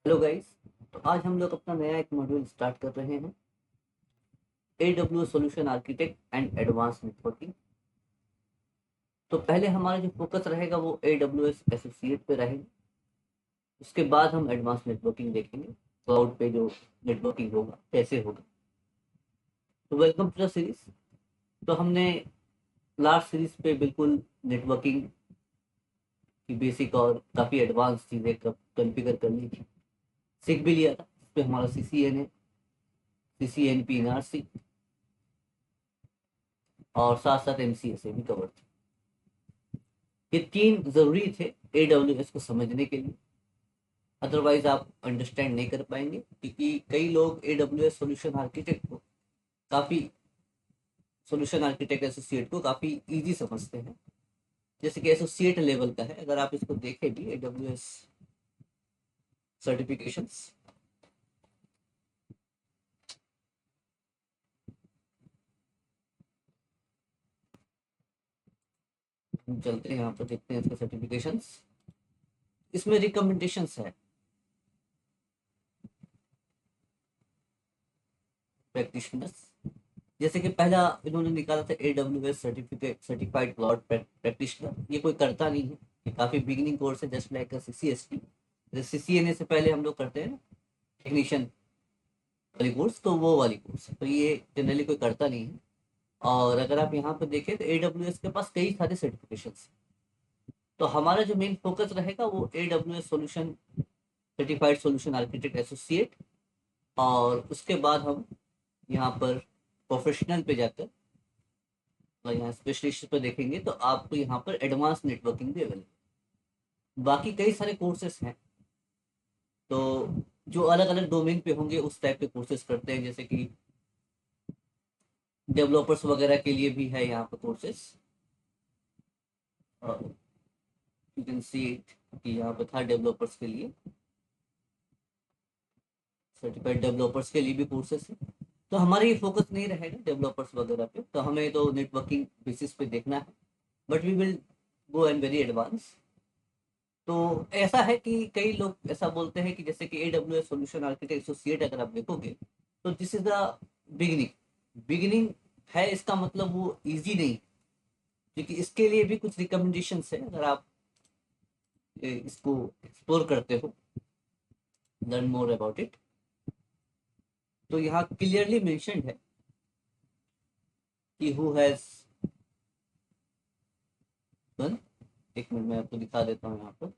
Hello guys. तो आज हम लोग अपना नया एक मॉड्यूल स्टार्ट कर रहे हैं, AWS solution architect and advance networking. तो पहले हमारा जो फोकस रहेगा वो AWS एसोसिएट पे रहेगा। उसके बाद हम एडवांस नेटवर्किंग देखेंगे, क्लाउड पे जो नेटवर्किंग होगा कैसे होगा। तो वेलकम टू द सीरीज। तो हमने लास्ट सीरीज पे बिल्कुल नेटवर्किंग की बेसिक और काफ़ी एडवांस चीज़ें कॉन्फ़िगर करनी थी, सीख भी लिया था। इस पे हमारा CCNA, CCNP, NRC और साथ साथ MCSA भी कवर थे। ये तीन जरूरी थे AWS को समझने के लिए, अदरवाइज आप अंडरस्टैंड नहीं कर पाएंगे। क्योंकि कई लोग AWS सॉल्यूशन आर्किटेक्ट को काफ़ी सॉल्यूशन आर्किटेक्ट एसोसिएट को काफ़ी इजी समझते हैं, जैसे कि एसोसिएट लेवल का है। अगर आप इसको देखें भी AWS सर्टिफिकेशंस, हम चलते हैं यहाँ पर, देखते हैं इसके सर्टिफिकेशंस। इसमें रिकमेंडेशंस है प्रैक्टिशनर्स। जैसे कि पहला इन्होंने निकाला था AWS certificate certified cloud practitioner. ये कोई करता नहीं है, ये काफ़ी बिगिनिंग कोर्स है, जस्ट लाइक CCST। जैसे CCNA से पहले हम लोग करते हैं ना टेक्नीशियन वाली कोर्स, तो वो वाली कोर्स है, तो ये जनरली कोई करता नहीं है। और अगर आप यहाँ पर देखें तो AWS के पास कई सारे सर्टिफिकेशंस। तो हमारा जो मेन फोकस रहेगा वो AWS solution certified solution architect associate, और उसके बाद हम यहाँ पर प्रोफेशनल पे जाकर और यहाँ स्पेशलिस्ट पे देखेंगे तो आपको यहाँ पर एडवांस नेटवर्किंग भी अवेलेबल। बाकी कई सारे कोर्सेस हैं, तो जो अलग अलग डोमेन पे होंगे उस टाइप के कोर्सेज करते हैं। जैसे कि डेवलपर्स वगैरह के लिए भी है यहाँ पर courses, you can see it कि यहाँ पर था डेवलपर्स के लिए, सर्टिफाइड डेवलपर्स के लिए भी कोर्सेस है। तो हमारा ये फोकस नहीं रहेगा डेवलपर्स वगैरह पे, तो हमें तो नेटवर्किंग बेसिस पे देखना है, but we will go and very advance. तो ऐसा है कि कई लोग ऐसा बोलते हैं कि जैसे कि AWS सॉल्यूशन आर्किटेक्ट एसोसिएट अगर आप देखोगे तो this is the beginning. Beginning है, इसका मतलब वो इजी नहीं, क्योंकि इसके लिए भी कुछ रिकमेंडेशंस है। अगर आप इसको एक्सप्लोर करते हो, लर्न मोर अबाउट इट, तो यहाँ क्लियरली मेंशन्ड है कि हु हैज डन। एक मिनट मैं आपको दिखा देता हूँ यहाँ पर।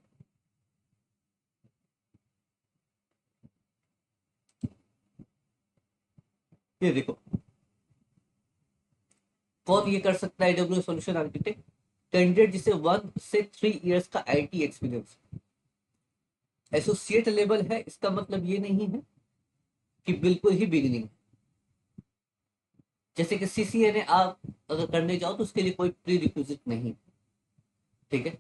ये देखो, कौन ये कर सकता है AWS सॉल्यूशन आर्किटेक्ट? कैंडिडेट जिसे 1 से 3 इयर्स का IT एक्सपीरियंस। एसोसिएट लेवल है, इसका मतलब ये नहीं है कि बिल्कुल ही बिगिनिंग। जैसे कि CCNA आप अगर करने जाओ तो उसके लिए कोई प्री रिक्विजिट नहीं, ठीक है।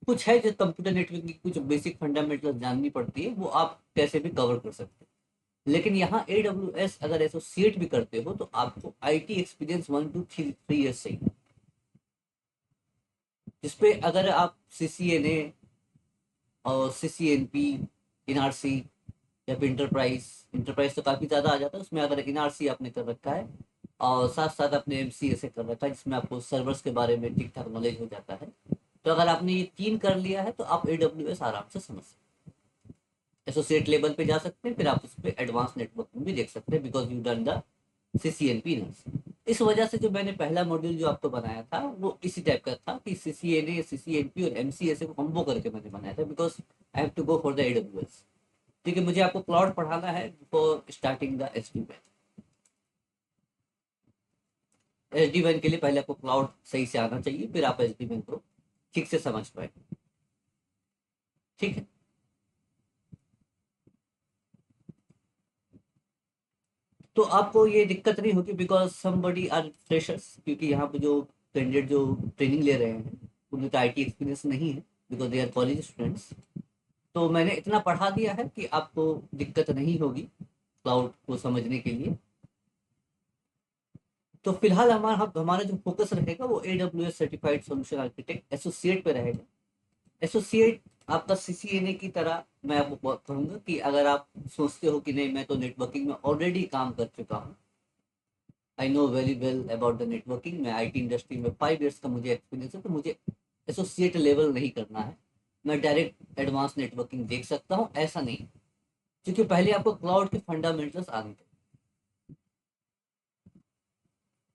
कुछ है जो कंप्यूटर नेटवर्क की कुछ बेसिक फंडामेंटल जाननी पड़ती है, वो आप कैसे भी कवर कर सकते हैं। लेकिन यहाँ AWS अगर एसोसिएट भी करते हो तो आपको IT एक्सपीरियंस 1 to 3 ईयर्स चाहिए, जिसपे अगर आप CCNA और CCNP, NRC या फिर इंटरप्राइज, इंटरप्राइज तो काफ़ी ज़्यादा आ जाता है, उसमें अगर NRC आपने कर रखा है और साथ साथ आपने MCSA कर रखा है जिसमें आपको सर्वर्स के बारे में ठीक ठाक नॉलेज हो जाता है, तो अगर आपने ये तीन कर लिया है तो आप AWS आराम से समझ सकते हैं। एसोसिएट लेवल पे जा सकते हैं, फिर आप उस पर एडवांस नेटवर्किंग भी देख सकते हैं, because you done the CCNP NRC। इस वजह से जो मैंने पहला मॉड्यूल जो आपको बनाया था वो इसी टाइप का था कि CCNA, CCNP और MCSA को कॉम्बो करके मैंने बनाया था, because I have to go for the AWS। ठीक है, मुझे आपको क्लाउड पढ़ाना है for starting the SD-WAN। SD-WAN के लिए पहले आपको क्लाउड सही से आना चाहिए, फिर आप SD-WAN को ठीक से समझ पाए। ठीक है, तो आपको ये दिक्कत नहीं होगी, बिकॉज समबडी आर फ्रेशर्स, क्योंकि यहाँ पे जो कैंडिडेट जो ट्रेनिंग ले रहे हैं उनका तो IT एक्सपीरियंस नहीं है, because they are college students. तो मैंने इतना पढ़ा दिया है कि आपको दिक्कत नहीं होगी क्लाउड को समझने के लिए। तो फिलहाल हमारा हमारा जो फोकस रहेगा वो AWS certified solution architect associate पे रहेगा। एसोसिएट आपका सीसीएनए की तरह मैं आपको कहूँगा कि अगर आप सोचते हो कि नहीं मैं तो नेटवर्किंग में ऑलरेडी काम कर चुका हूँ, I know very well about the networking, मैं आईटी इंडस्ट्री में 5 इयर्स का मुझे एक्सपीरियंस है, तो मुझे एसोसिएट लेवल नहीं करना है, मैं डायरेक्ट एडवांस नेटवर्किंग देख सकता हूँ, ऐसा नहीं। क्योंकि पहले आपको क्लाउड के फंडामेंटल्स आने थे,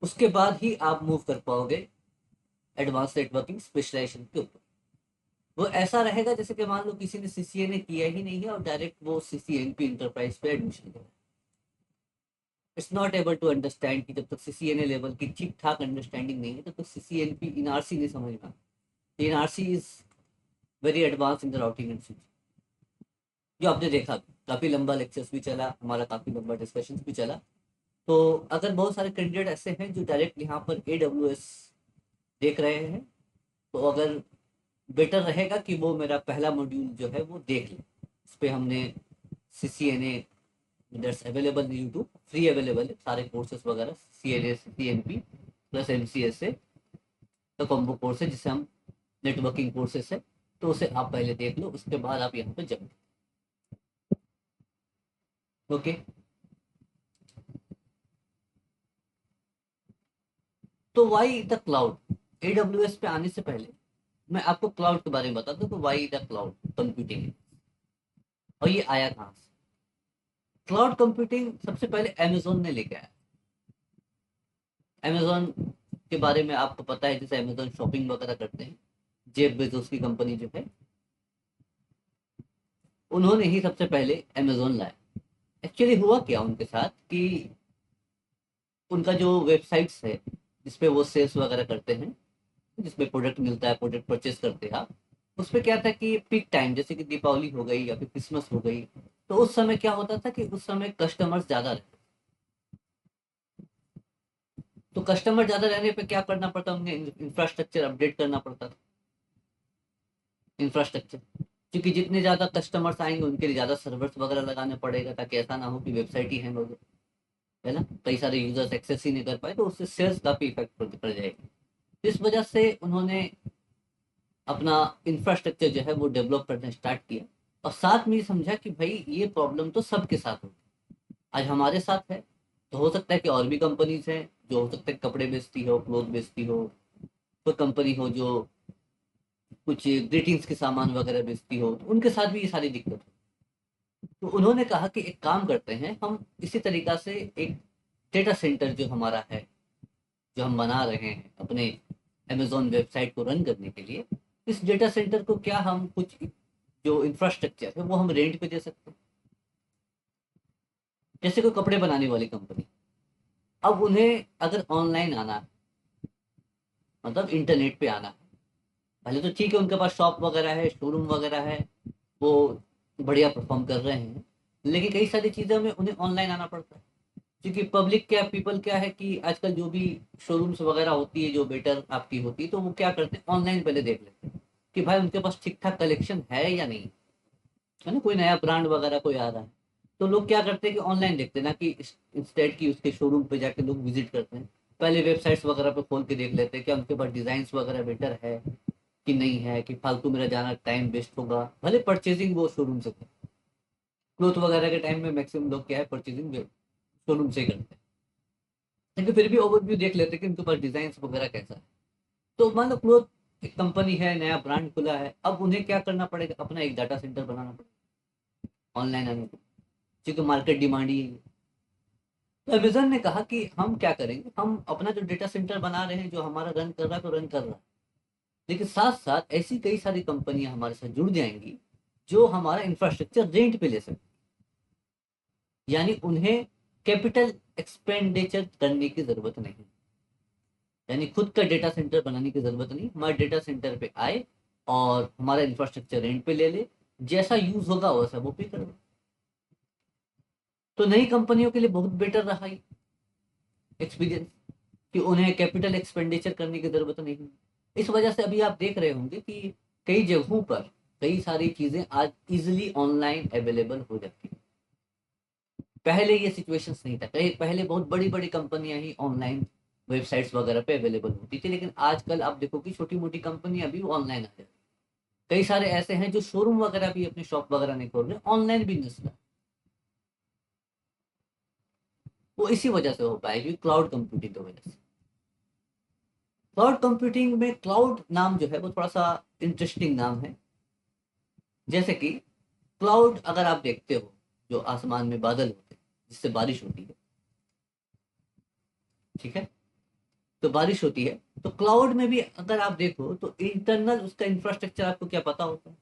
उसके बाद ही आप मूव कर पाओगे एडवांस नेटवर्किंग स्पेशलाइजेशन के ऊपर। वो ऐसा रहेगा जैसे कि मान लो किसी ने सीसीएनए किया ही नहीं है और डायरेक्ट वो सीसीएनपी इंटरप्राइज पे एडमिशन ले, it's not able to understand कि जब तक सीसीएनए लेवल की ठीक ठाक अंडरस्टैंडिंग नहीं है तब तक सीसीएनपी इनआरसी नहीं समझ में। NRC is very advance in the routing and switching, जो आपने देखा काफी लंबा लेक्चर्स भी चला हमारा, काफी लंबा डिस्कशन भी चला। तो अगर बहुत सारे कैंडिडेट ऐसे हैं जो डायरेक्ट यहाँ पर AWS देख रहे हैं, तो अगर बेटर रहेगा कि वो मेरा पहला मॉड्यूल जो है वो देख ले। इस पर हमने CCNA that's available in YouTube, free available है सारे कोर्सेज वगैरह, CNA CNP प्लस MCSA का कॉम्बो कोर्स है जिसे हम नेटवर्किंग कोर्सेज है, तो उसे आप पहले देख लो, उसके बाद आप यहाँ पे जाओ। ओके, तो वाई द क्लाउड, AWS पे आने से पहले मैं आपको क्लाउड के बारे में बता दूं, तो वाई द क्लाउड कंप्यूटिंग, और ये आया कहाँ से। क्लाउड कंप्यूटिंग सबसे पहले अमेजोन ने लेके आया। अमेजोन के बारे में आपको पता है, जैसे अमेजोन शॉपिंग वगैरह करते हैं, जेफ बेजोस की कंपनी जो है, उन्होंने ही सबसे पहले अमेजोन लाया। एक्चुअली हुआ क्या उनके साथ कि उनका जो वेबसाइट्स है जिसपे वो सेल्स वगैरह करते हैं, जिसमें प्रोडक्ट मिलता है, प्रोडक्ट परचेस करते हैं आप, उसपे क्या था कि पीक टाइम जैसे कि दीपावली हो गई या फिर क्रिसमस हो गई, तो उस समय क्या होता था कि उस समय कस्टमर्स ज्यादा रहते। तो कस्टमर ज्यादा रहने पे क्या करना पड़ता, उन्हें इंफ्रास्ट्रक्चर अपडेट करना पड़ता था। इंफ्रास्ट्रक्चर, क्योंकि जितने ज्यादा कस्टमर्स आएंगे उनके लिए ज्यादा सर्वर्स वगैरह लगाने पड़ेगा, ताकि ऐसा ना हो कि वेबसाइट ही हैंग हो जाए, है ना, कई सारे यूजर्स एक्सेस ही नहीं कर पाए, तो उससे सेल्स काफी इफेक्ट पड़ जाएगी। इस वजह से उन्होंने अपना इंफ्रास्ट्रक्चर जो है वो डेवलप करना स्टार्ट किया, और साथ में ये समझा कि भाई ये प्रॉब्लम तो सबके साथ होगी, आज हमारे साथ है, तो हो सकता है कि और भी कंपनीज हैं, जो हो सकता है कपड़े बेचती हो, क्लोथ बेचती हो, कोई कंपनी हो जो कुछ ग्रीटिंग्स के सामान वगैरह बेचती हो, तो उनके साथ भी ये सारी दिक्कत हो। तो उन्होंने कहा कि एक काम करते हैं, हम इसी तरीका से एक डेटा सेंटर जो हमारा है, जो हम बना रहे हैं अपने अमेजोन वेबसाइट को रन करने के लिए, इस डेटा सेंटर को क्या हम कुछ जो इंफ्रास्ट्रक्चर है वो हम रेंट पे दे सकते हैं। जैसे कोई कपड़े बनाने वाली कंपनी, अब उन्हें अगर ऑनलाइन आना है, मतलब इंटरनेट पे आना है, पहले तो ठीक है उनके पास शॉप वगैरह है, शोरूम वगैरह है, वो बढ़िया परफॉर्म कर रहे हैं, लेकिन कई सारी चीज़ों में उन्हें ऑनलाइन आना पड़ता है। क्योंकि पब्लिक क्या, पीपल क्या है कि आजकल जो भी शोरूम्स वगैरह होती है जो बेटर आपकी होती है, तो वो क्या करते हैं ऑनलाइन पहले देख लेते हैं कि भाई उनके पास ठीक ठाक कलेक्शन है या नहीं, है ना, कोई नया ब्रांड वगैरह कोई आ रहा है, तो लोग क्या करते हैं कि ऑनलाइन देखते हैं, ना कि इंस्टेड की उसके शोरूम पे जाके लोग विजिट करते हैं, पहले वेबसाइट्स वगैरह पे खोल के देख लेते हैं क्या उनके पास डिजाइन वगैरह बेटर है कि नहीं है, कि फालतू मेरा जाना टाइम वेस्ट होगा, भले परचेजिंग वो शोरूम से करें। क्लोथ वगैरह के टाइम में मैक्सिमम लोग क्या है परचेजिंग शोरूम से ही करते हैं, लेकिन फिर भी ओवरव्यू देख लेते हैं कि उनके पास डिजाइन वगैरह कैसा है। तो मान लो क्लोथ एक कंपनी है, नया ब्रांड खुला है, अब उन्हें क्या करना पड़ेगा, अपना एक डाटा सेंटर बनाना पड़ेगा ऑनलाइन आने को, क्योंकि मार्केट डिमांड ही है। तो अमेजन ने कहा कि हम क्या करेंगे, हम अपना जो डेटा सेंटर बना रहे हैं जो हमारा रन कर रहा है तो रन कर रहा है, लेकिन साथ साथ ऐसी कई सारी कंपनियां हमारे साथ जुड़ जाएंगी जो हमारा इंफ्रास्ट्रक्चर रेंट पे ले सकती, यानी उन्हें कैपिटल एक्सपेंडिचर करने की जरूरत नहीं, यानी खुद का डेटा सेंटर बनाने की जरूरत नहीं, हमारे डेटा सेंटर पे आए और हमारा इंफ्रास्ट्रक्चर रेंट पे ले ले, जैसा यूज होगा वैसा वो पे कर दे। तो नई कंपनियों के लिए बहुत बेटर रहा ये एक्सपीरियंस, कि उन्हें कैपिटल एक्सपेंडिचर करने की जरूरत नहीं। इस वजह से अभी आप देख रहे होंगे कि कई जगहों पर कई सारी चीजें आज इजिली ऑनलाइन अवेलेबल हो जाती है। पहले ये सिचुएशंस नहीं था, कहीं पहले बहुत बड़ी बड़ी कंपनियां ही ऑनलाइन वेबसाइट्स वगैरह पे अवेलेबल होती थी, लेकिन आजकल आप देखो कि छोटी मोटी कंपनियां भी ऑनलाइन आ जाती है। कई सारे ऐसे हैं जो शोरूम वगैरह भी अपनी शॉप वगैरह नहीं खोल रहे, ऑनलाइन बिजनेस में। वो इसी वजह से हो पाएगी, क्लाउड कंप्यूटिंग की वजह से। क्लाउड कंप्यूटिंग में क्लाउड नाम जो है वो थोड़ा सा इंटरेस्टिंग नाम है। जैसे कि क्लाउड अगर आप देखते हो, जो आसमान में बादल होते हैं जिससे बारिश होती है, ठीक है, तो बारिश होती है, तो क्लाउड में भी अगर आप देखो तो इंटरनल उसका इंफ्रास्ट्रक्चर आपको क्या पता होता है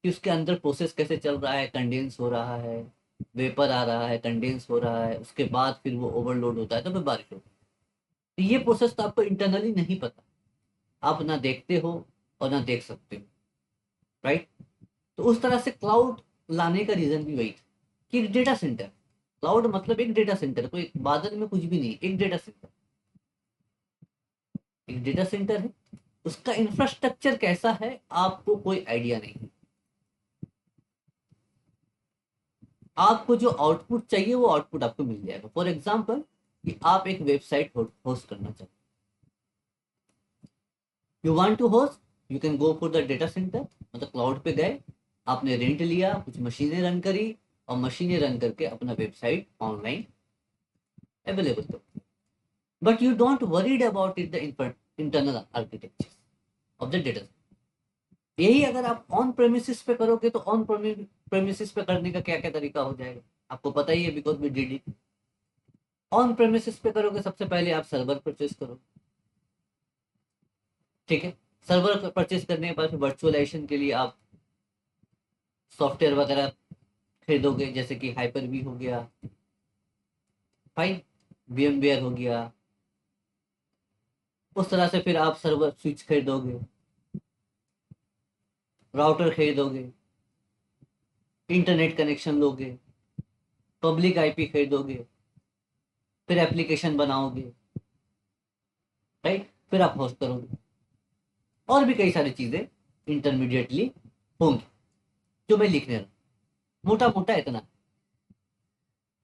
कि उसके अंदर प्रोसेस कैसे चल रहा है, कंडेंस हो रहा है, वेपर आ रहा है, कंडेंस हो रहा है, उसके बाद फिर वो ओवरलोड होता है तो फिर बारिश होती है। तो ये प्रोसेस तो आपको इंटरनली नहीं पता, आप ना देखते हो और ना देख सकते हो, राइट। तो उस तरह से क्लाउड लाने का रीजन भी वही था कि एक डेटा सेंटर, क्लाउड मतलब एक डेटा सेंटर, कोई बादल में कुछ भी नहीं, एक डेटा सेंटर, एक डेटा सेंटर है। उसका इंफ्रास्ट्रक्चर कैसा है आपको कोई आइडिया नहीं है। आपको जो आउटपुट चाहिए वो आउटपुट आपको मिल जाएगा। फॉर एग्जाम्पल कि आप एक वेबसाइट होस्ट करना चाहते, you want to host, you can go for the data centre, मतलब क्लाउड पे गए, आपने रेंट लिया, कुछ मशीनें रन करी, और मशीनें रन करके अपना वेबसाइट ऑनलाइन अवेलेबल करो। But you don't worried about it the internal architecture of the data. यही अगर आप ऑन प्रेमिसिस पे करोगे तो ऑन प्रेमिसिस पे करने का क्या क्या तरीका हो जाएगा आपको पता ही है, because we did it. On premises पे करोगे, सबसे पहले आप सर्वर परचेज करो, ठीक है। सर्वर परचेज करने के बाद फिर वर्चुअलाइजेशन के लिए आप सॉफ्टवेयर वगैरह खरीदोगे, जैसे कि हाइपर वी हो गया, फाइन, VMware हो गया। उस तरह से फिर आप सर्वर स्विच खरीदोगे, राउटर खरीदोगे, इंटरनेट कनेक्शन लोगे, पब्लिक IP खरीदोगे, फिर एप्लीकेशन बनाओगे, राइट, फिर आप होस्ट करोगे। और भी कई सारी चीजें इंटरमीडिएटली होंगी जो मैं लिखने रहा हूं। मोटा मोटा इतना।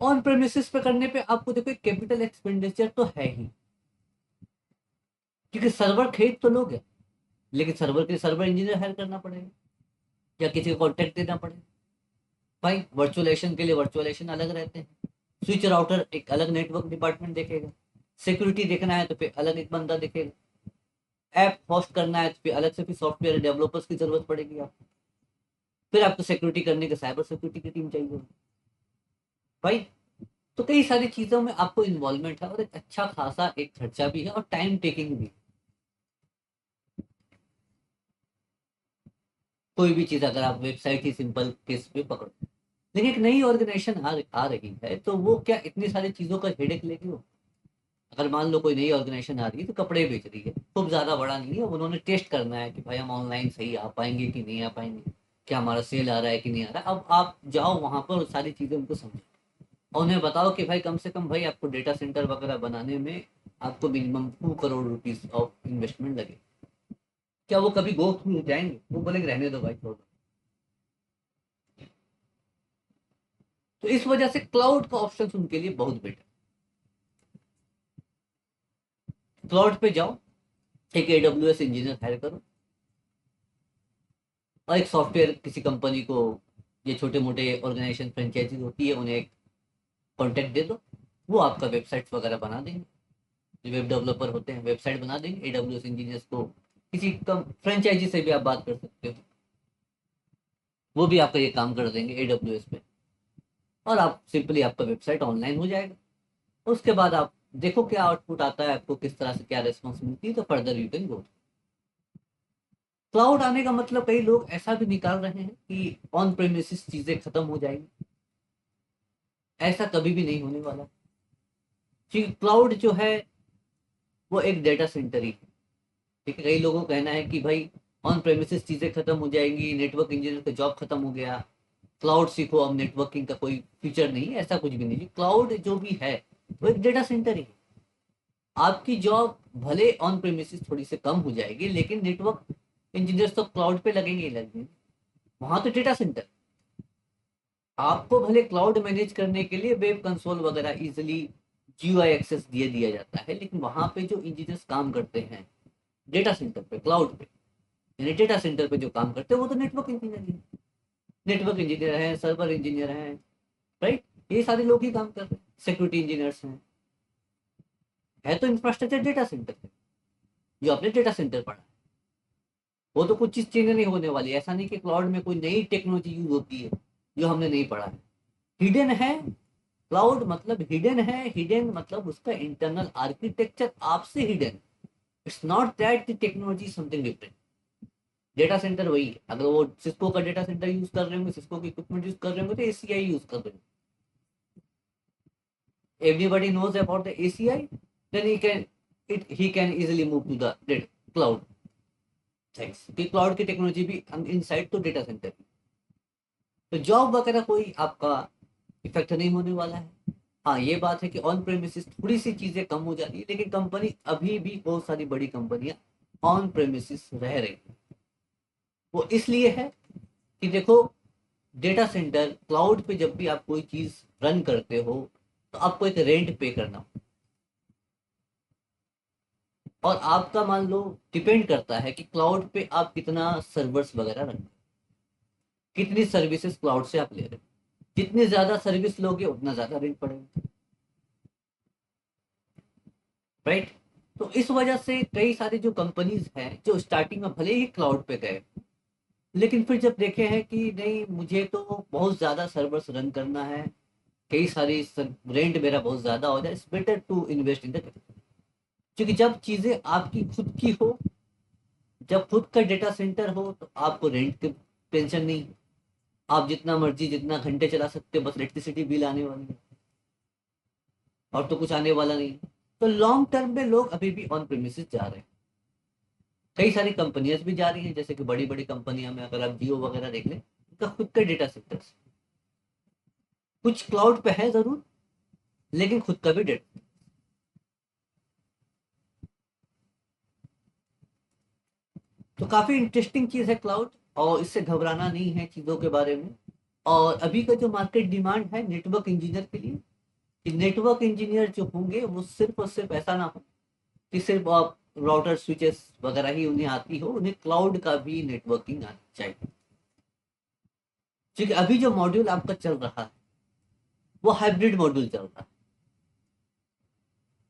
ऑन प्रेमिसेस पे करने पे आपको देखो कैपिटल एक्सपेंडिचर तो है ही, क्योंकि सर्वर खरीद तो लोगे, लेकिन सर्वर के लिए सर्वर इंजीनियर हायर करना पड़ेगा या किसी को कॉन्ट्रैक्ट देना पड़ेगा। भाई वर्चुअलाइजेशन के लिए वर्चुअलाइजेशन अलग रहते हैं, स्विच राउटर एक अलग नेटवर्क डिपार्टमेंट देखेगा, सिक्योरिटी देखना है तो फिर अलग एक बंदा देखेगा, ऐप होस्ट करना है तो फिर अलग से फिर सॉफ्टवेयर डेवलपर्स की जरूरत पड़ेगी आपको, फिर आपको सिक्योरिटी करने के साइबर सिक्योरिटी की टीम चाहिए भाई। तो कई सारी चीजों में आपको इन्वॉल्वमेंट है और एक अच्छा खासा एक खर्चा भी है और टाइम टेकिंग भी। कोई भी चीज अगर आप वेबसाइट ही सिंपल केस पे पकड़ो, लेकिन एक नई ऑर्गेनाइजेशन आ रही है तो वो क्या इतनी सारी चीजों का हेडेक लेगी वो। अगर मान लो कोई नई ऑर्गेनाइजेशन आ रही है तो कपड़े बेच रही है, खूब ज्यादा बड़ा नहीं है, उन्होंने टेस्ट करना है कि भाई हम ऑनलाइन सही आ पाएंगे कि नहीं आ पाएंगे, क्या हमारा सेल आ रहा है कि नहीं आ रहा है। अब आप जाओ वहां पर और सारी चीजें उनको समझो और उन्हें बताओ कि भाई कम से कम भाई आपको डेटा सेंटर वगैरह बनाने में आपको minimum 2 crore rupees of investment लगे। क्या वो कभी गो थ्रू जाएंगे? वो बोलेंगे रहने दो भाई, छोड़ दो। तो इस वजह से क्लाउड का ऑप्शन उनके लिए बहुत बेटर। क्लाउड पे जाओ, एक AWS इंजीनियर हायर करो, और एक सॉफ्टवेयर किसी कंपनी को, ये छोटे मोटे ऑर्गेनाइजेशन फ्रेंचाइजी होती है, उन्हें एक कॉन्टेक्ट दे दो, वो आपका वेबसाइट वगैरह बना देंगे। जो वेब डेवलपर होते हैं वेबसाइट बना देंगे, AWS इंजीनियर्स को किसी कम फ्रेंचाइजी से भी आप बात कर सकते हो, वो भी आपका ये काम कर देंगे AWS पे, और आप सिंपली आपका वेबसाइट ऑनलाइन हो जाएगा। उसके बाद आप देखो क्या आउटपुट आता है, आपको किस तरह से क्या रिस्पॉन्स मिलती है, तो further you can go. Cloud आने का मतलब कई लोग ऐसा भी निकाल रहे हैं कि ऑन प्रेमिसिस चीजें खत्म हो जाएंगी। ऐसा कभी भी नहीं होने वाला, क्योंकि क्लाउड जो है वो एक डेटा सेंटर ही है, ठीक है। कई लोगों का कहना है कि भाई ऑन प्रेमिसिस चीजें खत्म हो जाएंगी, नेटवर्क इंजीनियर का जॉब खत्म हो गया, क्लाउड सीखो, अब नेटवर्किंग का कोई फीचर नहीं है। ऐसा कुछ भी नहीं, क्लाउड जो भी है वो एक डेटा सेंटर ही है। आपकी जॉब भले ऑन प्रेमिसिस थोड़ी सी कम हो जाएगी, लेकिन नेटवर्क इंजीनियर्स तो क्लाउड पे लगेंगे ही लगेंगे, वहां तो डेटा सेंटर। आपको भले क्लाउड मैनेज करने के लिए वेब कंसोल वगैरह इजिली GUI एक्सेस दिया दिया जाता है, लेकिन वहां पे जो इंजीनियर्स काम करते हैं डेटा सेंटर पे, क्लाउड पे, यानी डेटा सेंटर पे जो काम करते हैं वो तो नेटवर्क इंजीनियर ही, नेटवर्क इंजीनियर हैं, सर्वर इंजीनियर हैं, राइट, ये सारे लोग ही काम कर रहे हैं, सिक्योरिटी इंजीनियर्स हैं, है तो इंफ्रास्ट्रक्चर डेटा सेंटर है, जो आपने डेटा सेंटर पढ़ा। वो तो कुछ चीज चेंज नहीं होने वाली, ऐसा नहीं कि क्लाउड में कोई नई टेक्नोलॉजी यूज होती है जो हमने नहीं पढ़ा है। हिडन है, क्लाउड मतलब हिडन है, हिडन मतलब उसका इंटरनल आर्किटेक्चर आपसे hidden. It's not that the technology something different. Data centre वही है, अगर वो सिस्को का डेटा सेंटर यूज कर रहे होंगे, सिस्को की इक्विपमेंट यूज कर रहे होंगे तो एसीआई यूज कर रहे होंगे। Everybody knows about the ACI, then he can easily move to the cloud. Thanks. कि क्लाउड की टेक्नोलॉजी भी इनसाइड तो डेटा सेंटर भी, तो जॉब वगैरह कोई आपका इफेक्ट नहीं होने वाला है। हाँ ये बात है कि ऑन प्रेमिसिस थोड़ी सी चीजें कम हो जाती है, लेकिन कंपनी अभी भी बहुत सारी बड़ी कंपनियां ऑन प्रेमिसिस रह रही है। वो इसलिए है कि देखो, डेटा सेंटर क्लाउड पे जब भी आप कोई चीज रन करते हो तो आपको एक रेंट पे करना, और आपका मान लो डिपेंड करता है कि क्लाउड पे आप कितना सर्वर्स वगैरह रख, कितनी सर्विसेज क्लाउड से आप ले रहे हो। जितनी ज्यादा सर्विस लोगे उतना ज्यादा रेंट पड़ेगा, राइट। तो इस वजह से कई सारी जो कंपनीज हैं जो स्टार्टिंग में भले ही क्लाउड पे गए, लेकिन फिर जब देखे हैं कि नहीं मुझे तो बहुत ज्यादा सर्वर्स रन करना है, कई सारी रेंट मेरा बहुत ज्यादा हो जाए, it's better to invest in the, क्योंकि जब चीजें आपकी खुद की हो, जब खुद का डेटा सेंटर हो तो आपको रेंट की टेंशन नहीं, आप जितना मर्जी जितना घंटे चला सकते हो, बस इलेक्ट्रिसिटी बिल आने वाली है और तो कुछ आने वाला नहीं। तो लॉन्ग टर्म में लोग अभी भी ऑन प्रीमिसेस जा रहे हैं, कई सारी कंपनियां भी जा रही हैं, जैसे कि बड़ी बड़ी कंपनियां में अगर आप जियो वगैरह देख लें, उनका खुद का डेटा सेंटर, कुछ क्लाउड पे है जरूर, लेकिन खुद का भी डेटा। तो काफी इंटरेस्टिंग चीज है क्लाउड, और इससे घबराना नहीं है चीजों के बारे में। और अभी का जो मार्केट डिमांड है नेटवर्क इंजीनियर के लिए, कि नेटवर्क इंजीनियर जो होंगे वो सिर्फ और सिर्फ ऐसा ना हो कि सिर्फ आप राउटर स्विचेस वगैरह ही उन्हें आती हो, उन्हें क्लाउड का भी नेटवर्किंग आना चाहिए। क्योंकि अभी जो मॉड्यूल आपका चल रहा है वो हाइब्रिड मॉड्यूल चल रहा है।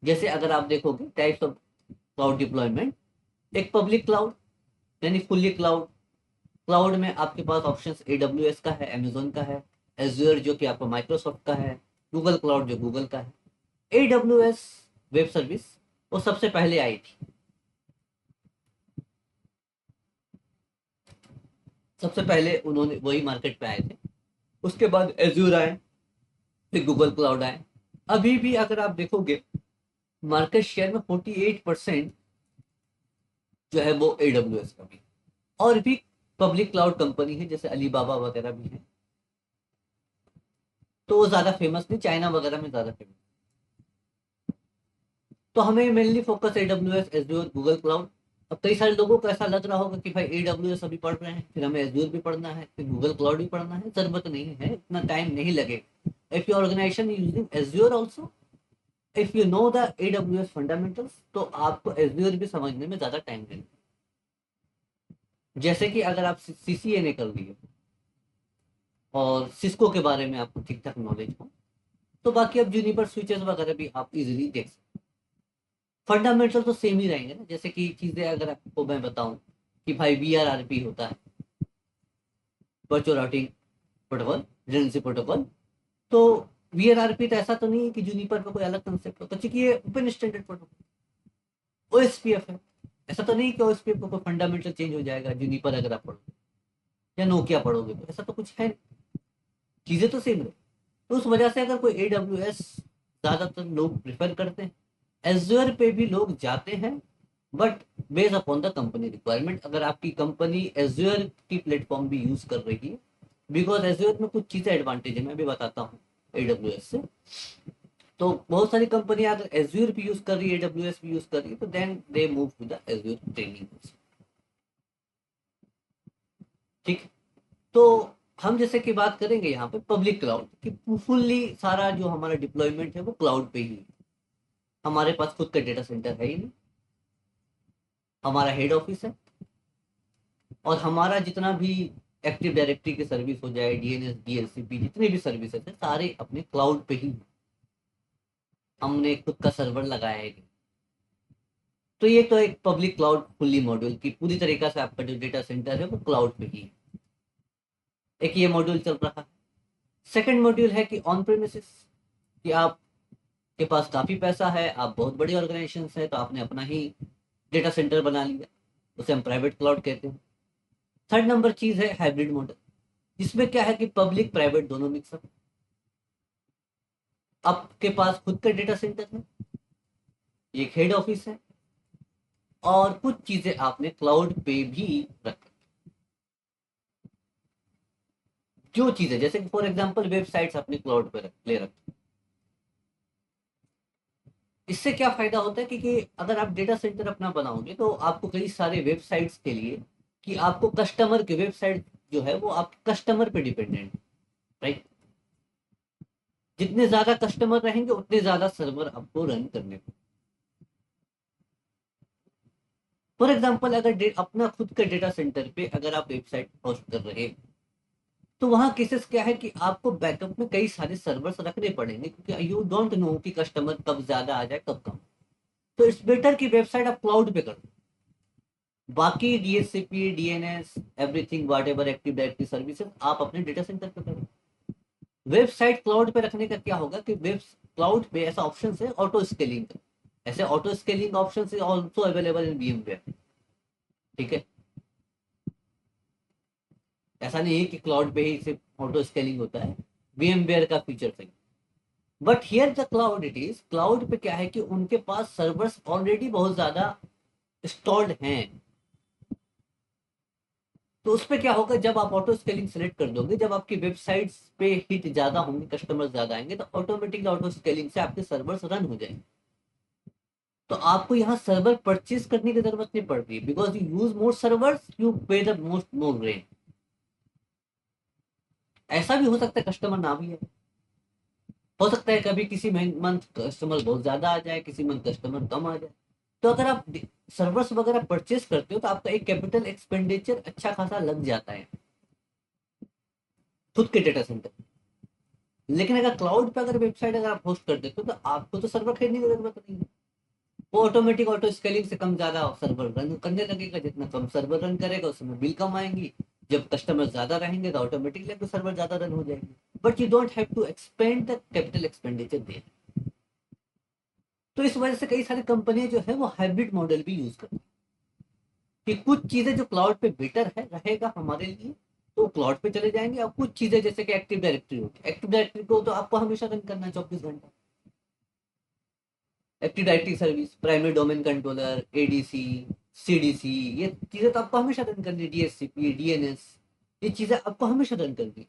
जैसे अगर आप देखोगे टाइप्स ऑफ क्लाउड डिप्लॉयमेंट, एक पब्लिक क्लाउड यानी फुल्ली क्लाउड, क्लाउड में आपके पास ऑप्शन AWS का है, अमेजोन का है, एज्योर जो कि आपका माइक्रोसॉफ्ट का है, गूगल क्लाउड जो गूगल का है। AWS वेब सर्विस वो सबसे पहले आई थी, सबसे पहले उन्होंने वही मार्केट पे आए थे। उसके बाद एज्योर आए, फिर गूगल क्लाउड आए। अभी भी अगर आप देखोगे मार्केट शेयर में 48% जो है वो AWS का भी, और भी पब्लिक क्लाउड कंपनी है जैसे अलीबाबा वगैरह भी है, तो वो ज्यादा फेमस नहीं, चाइना वगैरह में ज्यादा फेमस। तो हमें mainly focus AWS, azure, Google cloud. अब कई सारे लोगों को ऐसा लग रहा होगा कि भाई AWS अभी पढ़ रहे हैं, फिर हमें एज्योर भी पढ़ना है, फिर गूगल क्लाउड भी पढ़ना है। जरूरत नहीं है, इतना टाइम नहीं लगेगा। If your organisation using Azure also, if you know the AWS fundamentals, तो आपको एज्योर भी समझने में ज्यादा टाइम लगेगा। जैसे कि अगर आप CCNA कर लिए और सिस्को के बारे में आपको ठीक ठाक नॉलेज हो, तो बाकी अब जूनिपर स्विचेस वगैरह भी आप इजीली देख सकते। फंडामेंटल तो सेम ही रहेंगे ना, जैसे कि चीजें अगर आपको मैं बताऊं कि भाई VRRP होता है, virtual routing protocol, redundancy protocol. तो VRRP तो ऐसा तो नहीं है कि जूनिपर का कोई अलग कंसेप्ट होता, क्योंकि ये ओपन स्टैंडर्ड प्रोटोकॉल। OSPF है, ऐसा तो नहीं कि OSPF का कोई फंडामेंटल चेंज हो जाएगा जूनिपर अगर आप पढ़ोगे या नोकिया पढ़ोगे, तो ऐसा तो कुछ है नहीं, चीजें तो सेम है। तो उस वजह से अगर कोई AWS ज्यादातर लोग प्रेफर करते हैं, एज्योर पे भी लोग जाते हैं, but based upon the company requirement. अगर आपकी कंपनी एज्योर की प्लेटफॉर्म भी यूज कर रही है, बिकॉज एज्योर में कुछ चीजें एडवांटेज है, मैं भी बताता हूँ AWS से। तो बहुत सारी कंपनियां अगर एज्योर भी यूज कर रही है, AWS भी यूज कर रही है, तो then they move to the Azure training. ठीक। तो हम जैसे कि बात करेंगे यहाँ पे पब्लिक क्लाउड कि फुल्ली सारा जो हमारा डिप्लॉयमेंट है वो क्लाउड पे ही है। हमारे पास खुद का डेटा सेंटर है ही नहीं, हमारा हेड ऑफिस है, और हमारा जितना भी एक्टिव डायरेक्टरी की सर्विस हो जाए, डीएनएस, डीएचसीपी, जितने भी सर्विसेज है सारे अपने क्लाउड पे ही हमने खुद का सर्वर लगाया है। तो ये तो एक पब्लिक क्लाउड फुल्ली मॉड्यूल की पूरी तरीका से आपका जो डेटा सेंटर है वो क्लाउड पे ही है। एक ये मॉड्यूल चल रहा है। सेकंड मॉड्यूल है कि ऑन प्रेमिसेस, कि आपके पास काफी पैसा है, आप बहुत बड़ी ऑर्गेनाइजेशन है, तो आपने अपना ही डेटा सेंटर बना लिया, उसे हम प्राइवेट क्लाउड कहते हैं। थर्ड नंबर चीज है हाइब्रिड मॉडल, जिसमें क्या है कि पब्लिक प्राइवेट दोनों मिक्सअप। आपके पास खुद का डेटा सेंटर है, एक हेड ऑफिस है, और कुछ चीजें आपने क्लाउड पे भी रख, जो चीजें जैसे फॉर एग्जांपल वेबसाइट्स अपने क्लाउड पे ले रख। इससे क्या फायदा होता है कि अगर आप डेटा सेंटर अपना बनाओगे तो आपको कई सारे वेबसाइट्स के लिए, कि आपको कस्टमर के वेबसाइट जो है वो आपके कस्टमर पे डिपेंडेंट, राइट। जितने ज्यादा कस्टमर रहेंगे उतने ज्यादा सर्वर आपको रन करने को। फॉर एग्जाम्पल अगर अपना खुद का डेटा सेंटर पे अगर आप वेबसाइट होस्ट कर रहे हैं, तो वहां केसेस क्या है कि आपको बैकअप में कई सारे सर्वर्स रखने पड़ेंगे, क्योंकि यू डोंट नो कि कस्टमर कब ज्यादा आ जाए कब कम। तो इट्स बेटर कि वेबसाइट आप क्लाउड पे कर दो, बाकी डीएचसीपी, डीएनएस, एवरीथिंग वाट एवर एक्टिव डायरेक्टरी सर्विसेज आप अपने डेटा सेंटर पे करो। वेबसाइट क्लाउड पे रखने का क्या होगा कि वेब क्लाउड पे ऐसा ऑप्शन है ऑटो स्केलिंग का। ऐसे ऑटो स्केलिंग ऑप्शन है ऑल्सो अवेलेबल इन VMware, ठीक है। ऐसा नहीं है कि क्लाउड पे ही सिर्फ ऑटो स्केलिंग होता है, VMware का फीचर है। But here the cloud it is, cloud पे क्या है कि उनके पास सर्वर्स ऑलरेडी बहुत ज्यादा इंस्टॉल्ड हैं। तो उस पे क्या होगा, जब आप ऑटो स्केलिंग सेलेक्ट कर दोगे, जब आपकी वेबसाइट्स पे हिट ज्यादा होंगे, कस्टमर ज्यादा आएंगे, तो ऑटोमेटिकली ऑटो स्केलिंग से आपके सर्वर्स रन हो जाएंगे। तो आपको यहाँ सर्वर परचेज करने की जरूरत नहीं पड़ रही, because you use more servers, you पे द मोस्ट मोर रेंट। ऐसा भी हो सकता है कस्टमर ना भी है, हो सकता है कभी किसी मंथ कस्टमर बहुत ज्यादा आ जाए, किसी मंथ कस्टमर कम आ जाए। तो अगर आप सर्वर्स वगैरह परचेज करते हो तो आपका एक कैपिटल एक्सपेंडिचर अच्छा खासा लग जाता है खुद के डेटा सेंटर। लेकिन अगर क्लाउड पे अगर वेबसाइट अगर आप होस्ट कर देते हो तो आपको तो सर्वर खरीदने की जरूरत नहीं है। वो ऑटोमेटिक ऑटो स्केलिंग से कम ज्यादा सर्वर रन करने लगेगा, जितना कम सर्वर रन करेगा उसमें बिल कम आएंगी। जब कस्टमर ज्यादा रहेंगे तो ऑटोमेटिकली आपको सर्वर ज्यादा रन हो जाएंगे, but you don't have to expend the capital expenditure there. तो इस वजह से कई सारी कंपनियां जो है वो हाइब्रिड मॉडल भी यूज करती है, कि कुछ चीजें जो क्लाउड पे बेटर है रहेगा हमारे लिए, तो क्लाउड पे चले जाएंगे। और कुछ चीजें जैसे कि एक्टिव डायरेक्टरी होगी, एक्टिव डायरेक्टरी को तो आपको हमेशा रन करना है 24 घंटा। Active directory service, primary domain controller, ADC, CDC, ये चीजें तो आपको हमेशा रन करनी है, डीएचसीपी, डीएनएस, ये चीजें आपको हमेशा रन करनी है।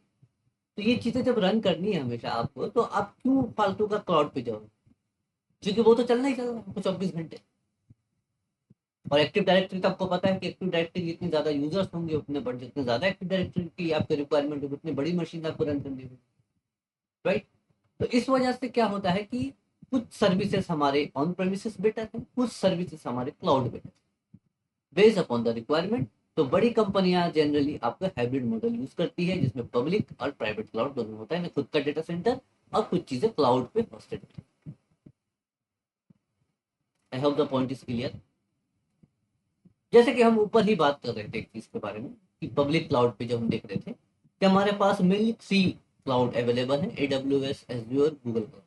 तो ये चीजें जब रन करनी है हमेशा आपको, तो आप क्यों फालतू का क्लाउड पे जाओ, क्योंकि वो तो चलना ही चलना है आपको 24 घंटे। और एक्टिव डायरेक्टरी तो आपको पता है कि एक्टिव डायरेक्टरी जितने ज्यादा यूजर्स होंगे उतने बड़े, जितने ज्यादा एक्टिव डायरेक्टरी की आपके रिक्वायरमेंट होगी उतनी बड़ी मशीन आपको रन करनी होगी, राइट। तो इस वजह से क्या होता है कि कुछ सर्विसेज हमारे ऑन प्रेमिसेस बेटर है, कुछ सर्विसेज हमारे cloud better, based upon the requirement. तो बड़ी कंपनियां जनरली आपका हाइब्रिड मॉडल यूज करती है, जिसमें पब्लिक और प्राइवेट क्लाउड दोनों होता है, खुद का डेटा सेंटर और कुछ चीजें क्लाउड पे होस्टेड होती है। I hope the point is clear. जैसे कि हम ऊपर ही बात कर रहे थे एक चीज के बारे में, कि पब्लिक क्लाउड पे जब हम देख रहे थे कि हमारे पास मेनली 3 क्लाउड अवेलेबल है, AWS, एजूर, गूगल क्लाउड।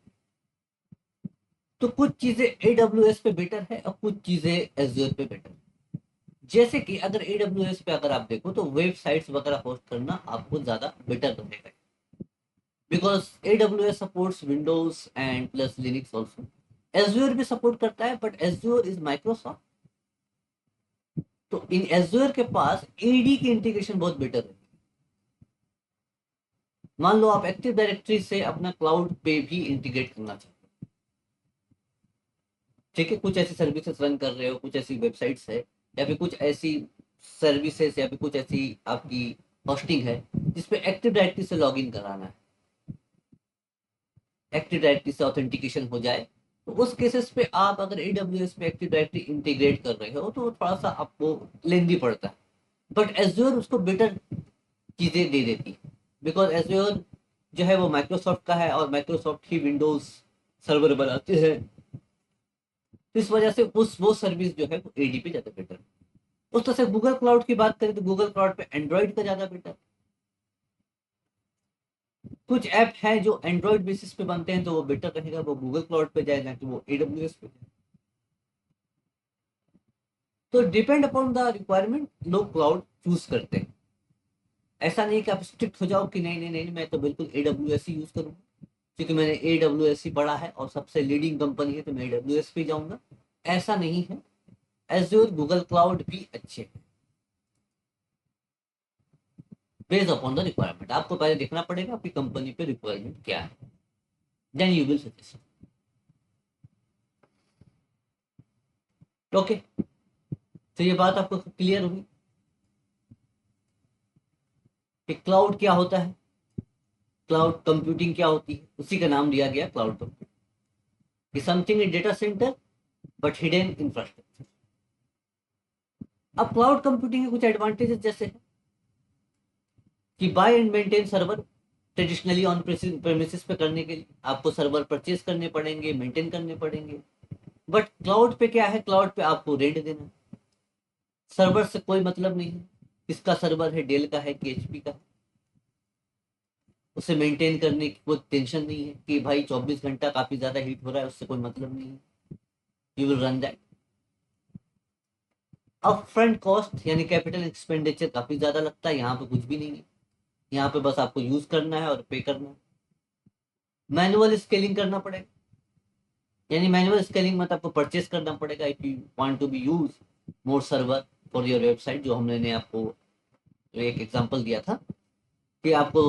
तो कुछ चीजें AWS पे बेटर है और कुछ चीजें एजूर पे बेटर है। जैसे कि अगर AWS पे अगर आप देखो तो वेबसाइट्स वगैरह होस्ट करना आपको ज्यादा बेटर रहेगा, because AWS supports Windows and plus Linux also. Azure भी सपोर्ट करता है, बट एजूर इज माइक्रोसॉफ्ट। तो इन एजूर के पास AD की इंटीग्रेशन बहुत बेटर है। मान लो आप एक्टिव डायरेक्टरी से अपना क्लाउड पे भी इंटीग्रेट करना चाहते हो, ठीक है, कुछ ऐसी सर्विसेज रन कर रहे हो, कुछ ऐसी वेबसाइट्स है, या फिर कुछ ऐसी सर्विसेज, या फिर कुछ ऐसी आपकी होस्टिंग है जिसपे एक्टिव डायरेक्टरी से लॉग इन कराना है, एक्टिव डायरेक्टरी से ऑथेंटिकेशन हो जाए। तो उस केसेस पे आप अगर AWS पे एक्टिव डायरेक्टरी इंटीग्रेट कर रहे हो तो थोड़ा सा आपको लेंदी पड़ता है, बट एज्योर उसको बेटर चीजें दे देती है, बिकॉज एज्योर जो है वो माइक्रोसॉफ्ट का है और माइक्रोसॉफ्ट ही विंडोज सर्वर बनाते हैं। तो इस वजह से उस वो सर्विस जो है वो एडी पे ज्यादा बेटर। उस तरह से गूगल क्लाउड की बात करें तो गूगल क्लाउड पे एंड्रॉइड का ज्यादा बेटर। कुछ ऐप हैं जो एंड्रॉइड बेसिस पे बनते हैं तो वो बेटर रहेगा, वो गूगल क्लाउड पे जाए ना कि वो एडब्ल्यूएस पे जाए। तो डिपेंड अपॉन द रिक्वायरमेंट लोग क्लाउड चूज करते हैं। ऐसा नहीं कि आप स्ट्रिक्ट हो जाओ कि नहीं नहीं नहीं मैं तो बिल्कुल एडब्ल्यूएस ही यूज करूंगा क्योंकि मैंने एडब्ल्यूएस ही पढ़ा है और सबसे लीडिंग कंपनी है तो मैं एडब्ल्यूएस पे जाऊंगा। ऐसा नहीं है, एज्योर गूगल क्लाउड भी अच्छे हैं। बेस्ड अपॉन द रिक्वायरमेंट आपको पहले देखना पड़ेगा आपकी कंपनी पे रिक्वायरमेंट क्या है, then you will suggest. Okay, तो ये बात आपको क्लियर हुई कि क्लाउड क्या होता है, क्लाउड कंप्यूटिंग क्या होती है। उसी का नाम दिया गया cloud computing, something in data centre but hidden infrastructure. अब क्लाउड कंप्यूटिंग के कुछ एडवांटेजेस जैसे है कि buy and maintain server. Traditionally on premises पे करने के लिए आपको सर्वर परचेज करने पड़ेंगे, मेंटेन करने पड़ेंगे। बट क्लाउड पे क्या है, क्लाउड पे आपको रेंट देना, सर्वर से कोई मतलब नहीं है किसका सर्वर है, डेल का है कि एचपी का है। उसे मेंटेन करने की कोई टेंशन नहीं है कि भाई 24 घंटा काफी ज्यादा हीट हो रहा है, उससे कोई मतलब नहीं है, you will run that. Up front cost यानी कैपिटल एक्सपेंडिचर काफी ज्यादा लगता है, यहाँ पे कुछ भी नहीं है, यहाँ पे बस आपको यूज करना है और पे करना है। मैनुअल स्केलिंग करना पड़ेगा, यानी मैनुअल स्केलिंग मतलब आपको परचेस करना पड़ेगा if you want to be use more server for your website. जो हमने आपको एक एग्जांपल दिया था कि आपको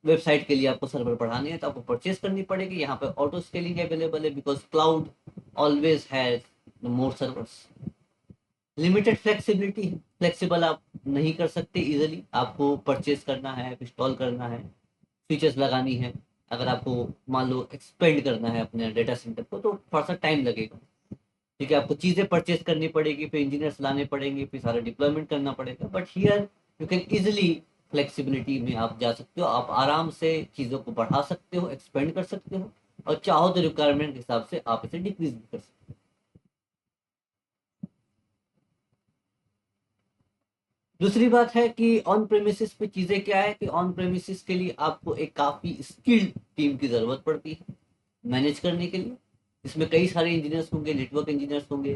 वेबसाइट के लिए आपको सर्वर बढ़ाने हैं तो आपको परचेस करनी पड़ेगी। यहाँ पे ऑटो स्केलिंग अवेलेबल है because cloud always has more servers. Limited flexibility है, फ्लेक्सिबल आप नहीं कर सकते इजिली, आपको परचेस करना है, इंस्टॉल करना है, फीचर्स लगानी है। अगर आपको मान लो एक्सपेंड करना है अपने डेटा सेंटर को तो थोड़ा सा टाइम लगेगा, ठीक है। आपको चीजें परचेस करनी पड़ेगी, फिर इंजीनियर्स लाने पड़ेंगे, फिर सारा डिप्लॉयमेंट करना पड़ेगा। But here you can easily flexibility में आप जा सकते हो, आप आराम से चीजों को बढ़ा सकते हो, एक्सपेंड कर सकते हो और चाहो तो रिक्वायरमेंट के हिसाब से आप इसे डिक्रीज भी कर सकते हो। दूसरी बात है कि ऑन प्रेमिसिस पे चीजें क्या है कि ऑन प्रेमिसिस के लिए आपको एक काफी स्किल्ड टीम की जरूरत पड़ती है मैनेज करने के लिए। इसमें कई सारे इंजीनियर्स होंगे, नेटवर्क इंजीनियर्स होंगे,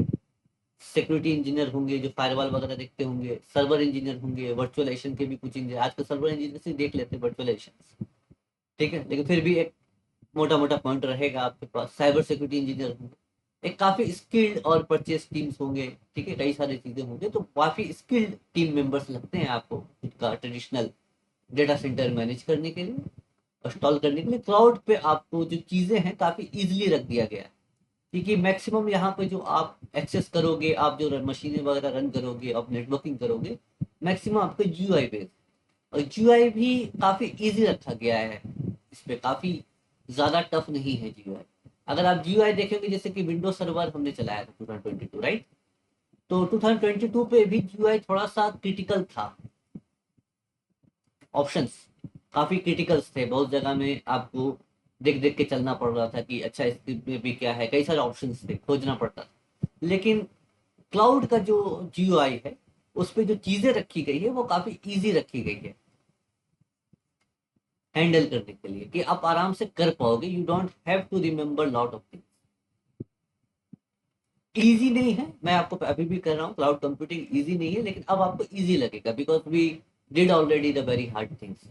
सिक्योरिटी इंजीनियर होंगे जो फायरवॉल वगैरह देखते होंगे, सर्वर इंजीनियर होंगे, वर्चुअलाइजेशन के भी कुछ इंजीनियर, आजकल सर्वर इंजीनियर से देख लेते हैं वर्चुअलाइजेशन, ठीक है। लेकिन फिर भी एक मोटा मोटा पॉइंट रहेगा आपके पास, साइबर सिक्योरिटी इंजीनियर होंगे, एक काफी स्किल्ड और परचेस टीम्स होंगे, ठीक है, कई सारी चीजें होंगे। तो काफी स्किल्ड टीम मेंबर्स लगते हैं आपको इसका ट्रेडिशनल डेटा सेंटर मैनेज करने के लिए, इंस्टॉल करने के लिए। क्लाउड पे आपको जो चीजें हैं काफी इजिली रख दिया गया है, क्योंकि मैक्सिमम यहाँ पे जो आप एक्सेस करोगे, आप जो मशीनें वगैरह रन करोगे, आप नेटवर्किंग करोगे, मैक्सिमम आपके जीयूआई पे, और जीयूआई भी काफी इजी रखा गया है। इस पे काफी ज्यादा टफ नहीं है जीयूआई। अगर आप जीयूआई देखेंगे जैसे कि विंडोज सर्वर हमने चलाया था 2022, राइट, तो 2022 पे भी जीयूआई थोड़ा सा क्रिटिकल था। ऑप्शंस काफी क्रिटिकल्स थे, बहुत जगह में आपको देख देख के चलना पड़ रहा था कि अच्छा इसमें भी क्या है, कई सारे ऑप्शंस थे, खोजना पड़ता था। लेकिन क्लाउड का जो जीयूआई है उस पे जो चीजें रखी गई है वो काफी इजी रखी गई है हैंडल करने के लिए, कि आप आराम से कर पाओगे, you don't have to remember lot of things. Easy नहीं है, मैं आपको अभी भी कर रहा हूँ, क्लाउड कंप्यूटिंग इजी नहीं है, लेकिन अब आपको इजी लगेगा because we did already the very hard things.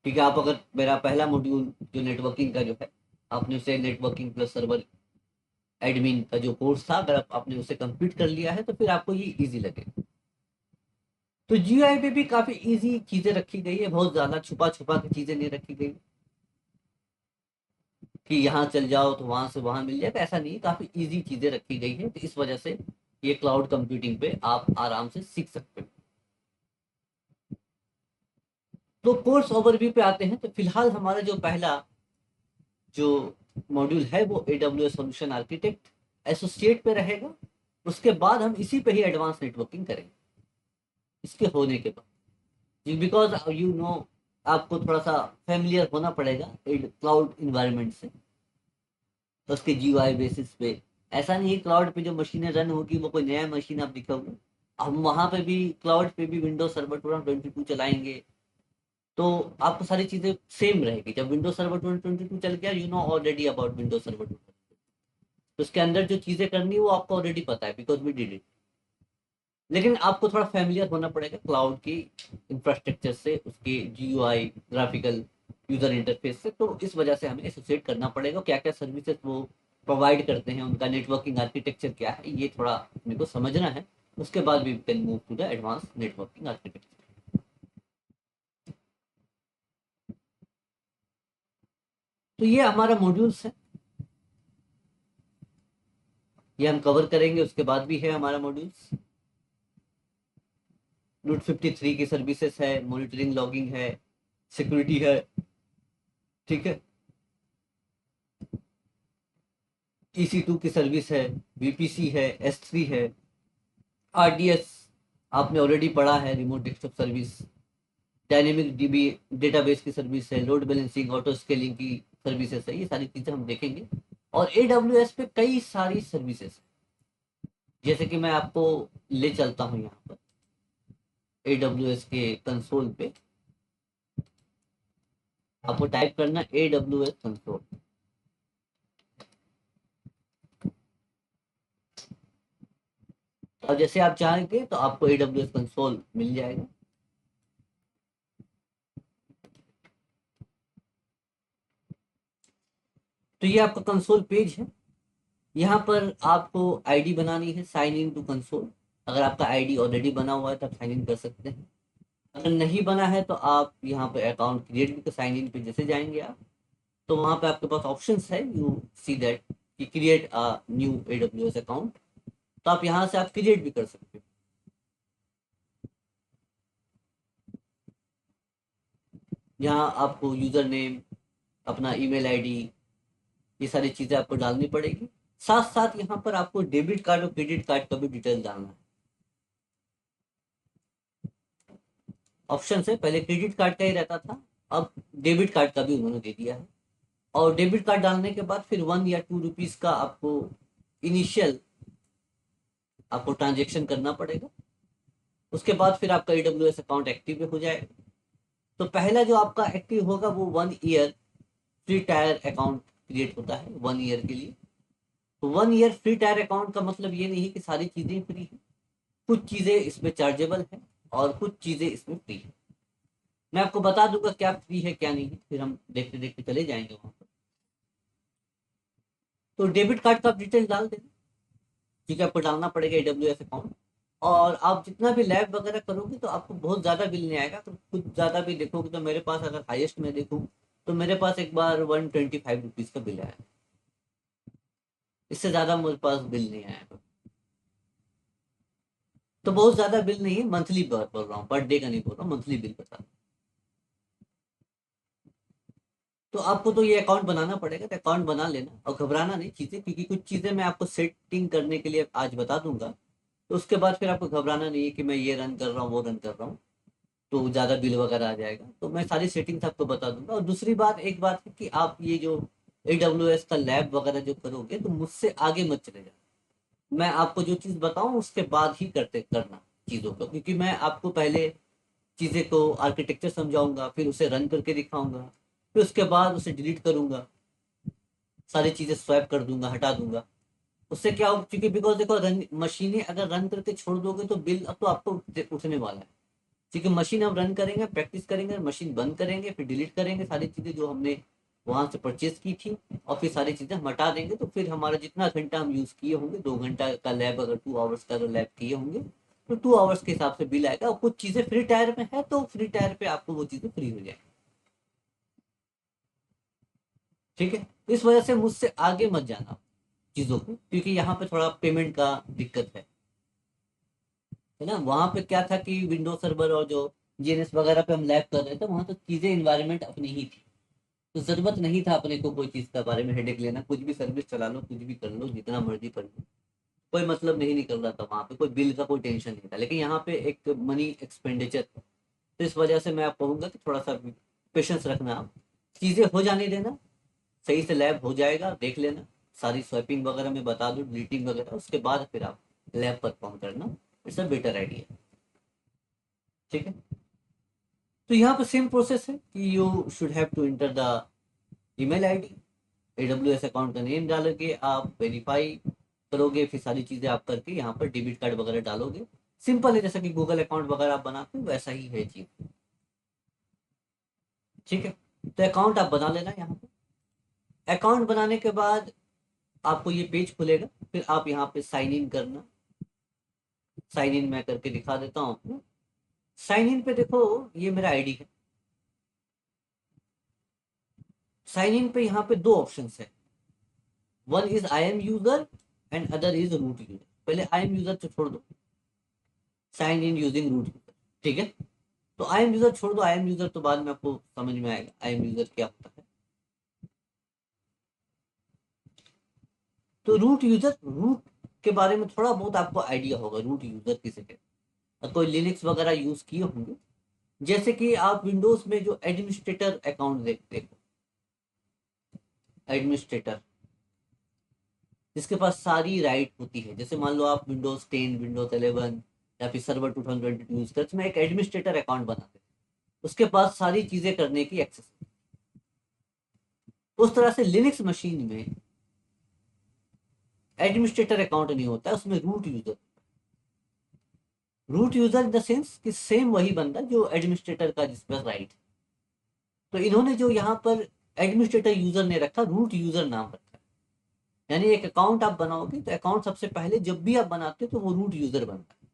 ठीक है, आप अगर मेरा पहला मॉड्यूल जो नेटवर्किंग का जो है, आपने उसे नेटवर्किंग प्लस सर्वर एडमिन का जो कोर्स था, अगर आपने उसे कंप्लीट कर लिया है तो फिर आपको ये इजी लगेगा। तो जीआई पे भी काफी इजी चीजें रखी गई है, बहुत ज्यादा छुपा छुपा के चीजें नहीं रखी गई कि यहाँ चल जाओ तो वहां से वहां मिल जाएगा, ऐसा नहीं, काफी इजी चीजें रखी गई है। तो इस वजह से ये क्लाउड कंप्यूटिंग पे आप आराम से सीख सकते हो। तो कोर्स ओवरव्यू पे आते हैं, तो फिलहाल हमारा जो पहला जो मॉड्यूल है वो AWS सॉल्यूशन आर्किटेक्ट एसोसिएट पे रहेगा। उसके बाद हम इसी पे ही एडवांस नेटवर्किंग करेंगे। इसके होने के बाद, बिकॉज यू नो आपको थोड़ा सा फेमिलियर होना पड़ेगा क्लाउड इन्वायरमेंट से, तो उसके जीयूआई बेसिस पे। ऐसा नहीं है क्लाउड पे जो मशीनें रन होगी वो कोई नया मशीन आप दिखाओगे। हम वहां पे भी क्लाउड पे भी विंडोज सर्वर 2022 चलाएंगे, तो आपको सारी चीजें सेम रहेगी। जब विंडोज सर्वर 2022 चल गया, you know already about Windows server 2022, तो उसके अंदर जो चीजें करनी है वो आपको ऑलरेडी पता है, बिकॉज वी डिड इट। लेकिन आपको थोड़ा फैमिलियर होना पड़ेगा क्लाउड की इंफ्रास्ट्रक्चर से, उसके जीयूआई ग्राफिकल यूजर इंटरफेस से। तो इस वजह से हमें एसोसिएट करना पड़ेगा, क्या क्या सर्विसेज वो प्रोवाइड करते हैं, उनका नेटवर्किंग आर्किटेक्चर क्या है, ये थोड़ा अपने को समझना है। उसके बाद we can move to the advance networking architecture. तो ये हमारा मॉड्यूल्स है, ये हम कवर करेंगे। उसके बाद भी है हमारा मॉड्यूल्स, रूट 53 की सर्विसेज है, मॉनिटरिंग लॉगिंग है, सिक्योरिटी है, ठीक है, EC2 की सर्विस है, VPC है, S3 है, RDS आपने ऑलरेडी पढ़ा है, remote desktop service, dynamic dB database की सर्विस है, लोड बैलेंसिंग ऑटो स्केलिंग की सर्विसेज है, ये सारी चीजें हम देखेंगे। और AWS पे कई सारी सर्विसेज है, जैसे कि मैं आपको ले चलता हूँ यहाँ पर AWS के कंसोल पे। आपको टाइप करना AWS कंसोल, और जैसे आप चाहेंगे तो आपको AWS कंसोल मिल जाएगा। तो ये आपका कंसोल पेज है, यहाँ पर आपको आईडी बनानी है, साइन इन टू कंसोल। अगर आपका आईडी ऑलरेडी बना हुआ है तो आप साइन इन कर सकते हैं, अगर नहीं बना है तो आप यहाँ पे अकाउंट क्रिएट भी, साइन इन पे जैसे जाएंगे आप, तो वहाँ पे आपके पास ऑप्शंस है, यू सी दैट कि create a new AWS account, तो आप यहाँ से आप क्रिएट भी कर सकते हो। यहाँ आपको यूजर नेम, अपना ईमेल आईडी, ये सारी चीजें आपको डालनी पड़ेगी। साथ साथ यहाँ पर आपको डेबिट कार्ड और क्रेडिट कार्ड का भी डिटेल डालना है। ऑप्शन है, पहले क्रेडिट कार्ड का ही रहता था, अब डेबिट कार्ड का भी उन्होंने दे दिया है। और डेबिट कार्ड डालने के बाद फिर 1 या 2 रुपीज का आपको इनिशियल आपको ट्रांजेक्शन करना पड़ेगा। उसके बाद फिर आपका AWS अकाउंट एक्टिव हो जाएगा। तो पहला जो आपका एक्टिव होगा वो 1 year free tyre account create होता है, 1 ईयर के लिए। तो 1 ईयर फ्री टायर अकाउंट का मतलब ये नहीं कि सारी चीजें फ्री है, कुछ चीजें इसमें चार्जेबल है और कुछ चीजें इसमें फ्री है। मैं आपको बता दूंगा क्या फ्री है क्या नहीं है, फिर हम देखते देखते चले जाएंगे वहां पर। तो डेबिट कार्ड का आप डिटेल डाल देना, ठीक है, आपको डालना पड़ेगा AWS अकाउंट। और आप जितना भी लैब वगैरह करोगे तो आपको बहुत ज़्यादा बिल नहीं आएगा, तो कुछ ज़्यादा भी देखोगे तो मेरे पास अगर हाईएस्ट में देखूँ तो मेरे पास एक बार 125 रुपीज़ का बिल आया, इससे ज़्यादा मेरे पास बिल नहीं आया। तो बहुत ज़्यादा बिल नहीं है, मंथली बोल रहा हूँ, पर डे का नहीं बोल रहा हूँ, मंथली बिल बता। तो आपको तो ये अकाउंट बनाना पड़ेगा, तो अकाउंट बना लेना और घबराना नहीं चीज़ें, क्योंकि कुछ चीज़ें मैं आपको सेटिंग करने के लिए आज बता दूंगा। तो उसके बाद फिर आपको घबराना नहीं है कि मैं ये रन कर रहा हूँ वो रन कर रहा हूँ तो ज़्यादा बिल वगैरह आ जाएगा। तो मैं सारी सेटिंग्स आपको बता दूंगा। और दूसरी बात, एक बात है कि आप ये जो AWS का लैब वगैरह जो करोगे तो मुझसे आगे मत चले जाना। मैं आपको जो चीज़ बताऊं उसके बाद ही करते करना चीज़ों को, क्योंकि मैं आपको पहले चीज़ें को आर्किटेक्चर समझाऊंगा, फिर उसे रन करके दिखाऊंगा, फिर उसके बाद उसे डिलीट करूंगा, सारी चीज़ें स्वैप कर दूंगा, हटा दूंगा। उससे क्या हो, क्योंकि बिकॉज देखो रन मशीनें अगर रन करके छोड़ दोगे तो बिल अब तो आपको उठने वाला है। क्योंकि मशीन हम रन करेंगे, प्रैक्टिस करेंगे, मशीन बंद करेंगे, फिर डिलीट करेंगे सारी चीज़ें जो हमने वहां से परचेज की थी, और फिर सारी चीज़ें हम हटा देंगे। तो फिर हमारा जितना घंटा हम यूज़ किए होंगे, 2 घंटा का लैब, अगर 2 आवर्स का लैब किए होंगे तो 2 आवर्स के हिसाब से बिल आएगा। और कुछ चीज़ें फ्री टायर में है तो फ्री टायर पे आपको वो चीज़ें फ्री हो जाएगी, ठीक है। इस वजह से मुझसे आगे मत जाना चीज़ों को, क्योंकि यहाँ पे थोड़ा पेमेंट का दिक्कत है ना। वहां पे क्या था कि विंडोज सर्वर और जो जीएनएस वगैरह पे हम लैब कर रहे थे, वहां तो चीजें इन्वायरमेंट अपनी ही थी, तो जरूरत नहीं था अपने को कोई चीज का बारे में हेडेक लेना, कुछ भी सर्विस चला लो, कुछ भी कर लो, जितना मर्जी कर लो, कोई मतलब नहीं निकल रहा था वहाँ पे, कोई बिल का कोई टेंशन नहीं था, लेकिन यहाँ पे एक मनी एक्सपेंडिचर था। तो इस वजह से मैं आप कहूँगा कि थोड़ा सा पेशेंस रखना, आप चीज़ें हो जाने देना, सही से लैब हो जाएगा, देख लेना, सारी स्वैपिंग वगैरह मैं बता दूँ, डिलीटिंग वगैरह, उसके बाद फिर आप लैब परफॉर्म करना, इट्स अ बेटर आइडिया। ठीक है, तो यहाँ पर सेम प्रोसेस है कि you should have to enter the email ID, AWS account का नेम डालोगे, आप वेरीफाई करोगे, फिर सारी चीज़ें आप करके यहाँ पर डेबिट कार्ड वगैरह डालोगे। सिंपल है, जैसा कि गूगल अकाउंट वगैरह आप बनाते हो वैसा ही है चीज़। ठीक है, तो अकाउंट आप बना लेना यहाँ पे। अकाउंट बनाने के बाद आपको ये पेज खुलेगा, फिर आप यहाँ पे साइन इन करना। साइन इन मैं करके दिखा देता हूँ आपको। साइन इन पे देखो, ये मेरा आईडी है। साइन इन पे यहाँ पे दो ऑप्शन है, one is I am user and other is root user. पहले आई एम यूजर तो छोड़ दो, sign in using root user. ठीक है, तो आई एम यूजर छोड़ दो, आई एम यूजर तो बाद में आपको समझ में आएगा आई एम यूजर क्या होता है। तो रूट यूजर, रूट के बारे में थोड़ा बहुत आपको आइडिया होगा, रूट यूजर किसे कहते हैं, कोई लिनक्स वगैरह यूज किए होंगे। जैसे कि आप विंडोज में जो एडमिनिस्ट्रेटर अकाउंट देखते हो, एडमिनिस्ट्रेटर जिसके पास सारी राइट होती है, जैसे मान लो आप विंडोज 10, विंडोज 11 या फिर सर्वर 2022 यूज करते, उसमें एक एडमिनिस्ट्रेटर अकाउंट बनाते हैं, उसके पास सारी चीजें करने की एक्सेस। उस तरह से लिनक्स मशीन में एडमिनिस्ट्रेटर अकाउंट नहीं होता है, उसमें root user. Root user in the sense कि सेम वही बंदा जो एडमिनिस्ट्रेटर का जिस पर राइट। तो इन्होंने जो यहाँ पर एडमिनिस्ट्रेटर यूजर ने रखा, रूट यूजर नाम रखा। यानी एक अकाउंट आप बनाओगे तो अकाउंट सबसे पहले जब भी आप बनाते हो तो वो रूट यूजर बनता है,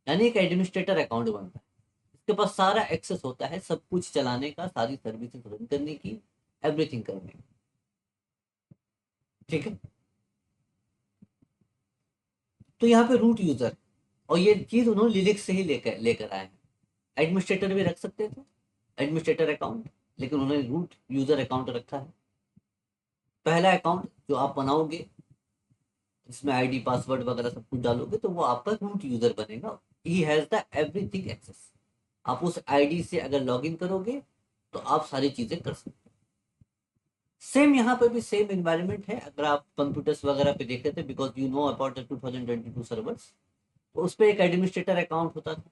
यानी एक एडमिनिस्ट्रेटर अकाउंट बनता है। इसके पास सारा एक्सेस होता है सब कुछ चलाने का, सारी सर्विसेज रन करने की, एवरीथिंग करने की। ठीक है, तो यहाँ पे रूट यूजर, और ये चीज उन्होंने लिनक्स से ही लेकर लेकर आए हैं। एडमिनिस्ट्रेटर भी रख सकते थे, एडमिनिस्ट्रेटर अकाउंट, लेकिन उन्होंने रूट यूजर अकाउंट रखा है। पहला अकाउंट जो आप बनाओगे, जिसमें आईडी पासवर्ड वगैरह सब कुछ डालोगे, तो वो आपका रूट यूजर बनेगा। He has the everything access. आप उस आईडी से अगर लॉगिन करोगे तो आप सारी चीजें कर सकते हो। सेम यहाँ पे भी सेम एनवायरनमेंट है, अगर आप कंप्यूटर्स वगैरह पे देखे थे, because you know about the 2022 servers, तो उस पर एक एडमिनिस्ट्रेटर अकाउंट होता था,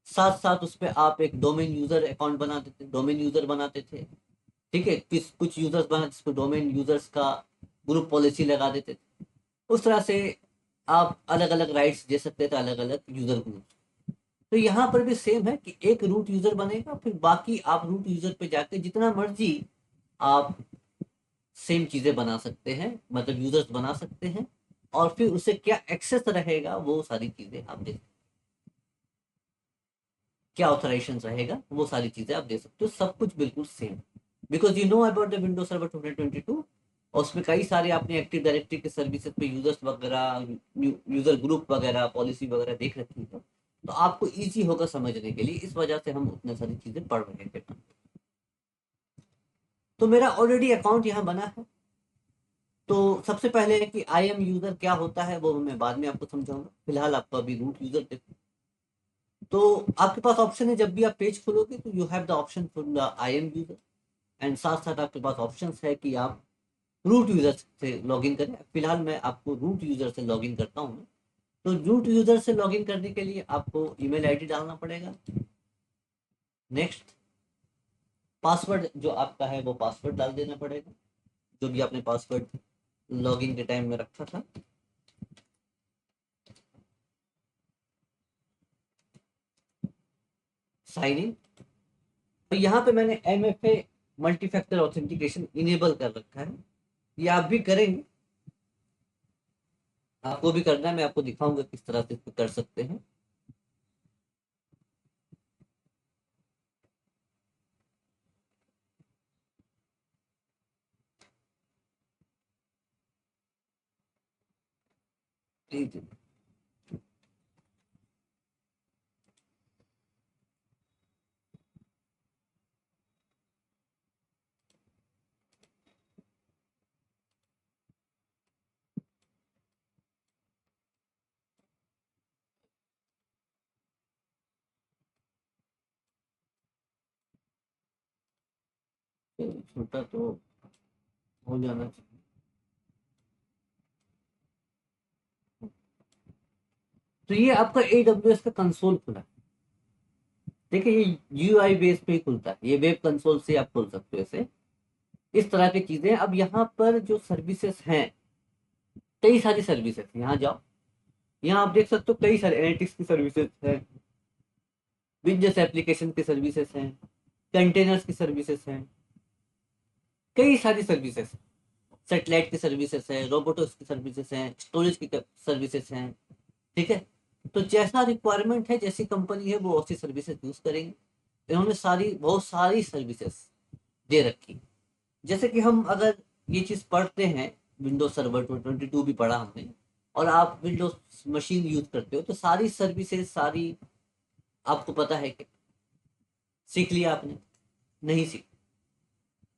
साथ साथ उस पर आप एक डोमेन यूजर अकाउंट बनाते थे, डोमेन यूजर बनाते थे। ठीक है, किस कुछ यूजर्स बना जिसको डोमेन यूजर्स का ग्रुप पॉलिसी लगा देते थे। उस तरह से आप अलग अलग राइट्स दे सकते थे अलग अलग यूजर ग्रुप। तो यहाँ पर भी सेम है कि एक रूट यूजर बनेगा, फिर बाकी आप रूट यूजर पे जाके जितना मर्जी आप सेम चीजें बना सकते हैं, मतलब यूजर्स बना सकते हैं, और फिर उसे क्या एक्सेस रहेगा वो सारी चीजें आप दे, क्या ऑथराइजेशन रहेगा वो सारी चीजें आप दे सकते हो, सब कुछ बिल्कुल same. Because you know about the Windows server 2022, और उसमें कई सारे आपने एक्टिव डायरेक्टरी के सर्विसेज पे यूजर्स वगैरह, यूजर ग्रुप वगैरह, पॉलिसी वगैरह देख रखी है, तो आपको इजी होगा समझने के लिए, इस वजह से हम उतने सारी चीजें पढ़ रहे थे। तो मेरा ऑलरेडी अकाउंट यहाँ बना है। तो सबसे पहले है कि आई एम यूजर क्या होता है वो मैं बाद में आपको समझाऊंगा, फिलहाल आपको अभी रूट यूजर देखो। तो आपके पास ऑप्शन है, जब भी आप पेज खोलोगे तो you have the option for the I am user, and साथ साथ आपके पास ऑप्शन है कि आप रूट यूजर से लॉगिन करें। फिलहाल मैं आपको रूट यूजर से लॉगिन करता हूँ। तो रूट यूजर से लॉगिन करने के लिए आपको ईमेल आईडी डालना पड़ेगा। नेक्स्ट, पासवर्ड जो आपका है वो पासवर्ड डाल देना पड़ेगा, जो भी आपने पासवर्ड लॉगिन के टाइम में रखा था। साइन इन, तो यहाँ पे मैंने MFA multi factor authentication enable कर रखा है, ये आप भी करेंगे, आपको भी करना है, मैं आपको दिखाऊंगा किस तरह से इसको कर सकते हैं। जी जी। छोटा तो हो जाना चाहिए। तो ये आपका AWS का कंसोल खुला। देखिए ये यूआई बेस पे ही खुलता है, ये वेब कंसोल से आप खोल सकते हो इसे। इस तरह की चीजें। अब यहाँ पर जो सर्विसेज हैं, कई सारी सर्विसेज, यहाँ जाओ, यहाँ आप देख सकते हो कई सारे एनालिटिक्स की सर्विसेज हैं, बिजनेस एप्लीकेशन की सर्विसेज हैं, कंटेनर्स की सर्विसेज हैं, कई सारी सर्विसेज, सेटेलाइट की सर्विसेज है, रोबोटिक्स की सर्विसेज हैं, स्टोरेज की सर्विसेज हैं। ठीक है, तो जैसा रिक्वायरमेंट है, जैसी कंपनी है वो वैसी सर्विसेज यूज करेंगे। इन्होंने सारी बहुत सारी सर्विसेज दे रखी। जैसे कि हम अगर ये चीज पढ़ते हैं, विंडोज सर्वर 22 भी पढ़ा हमने, और आप विंडोज मशीन यूज करते हो, तो सारी सर्विसेज सारी आपको पता है कि सीख लिया आपने? नहीं सीख,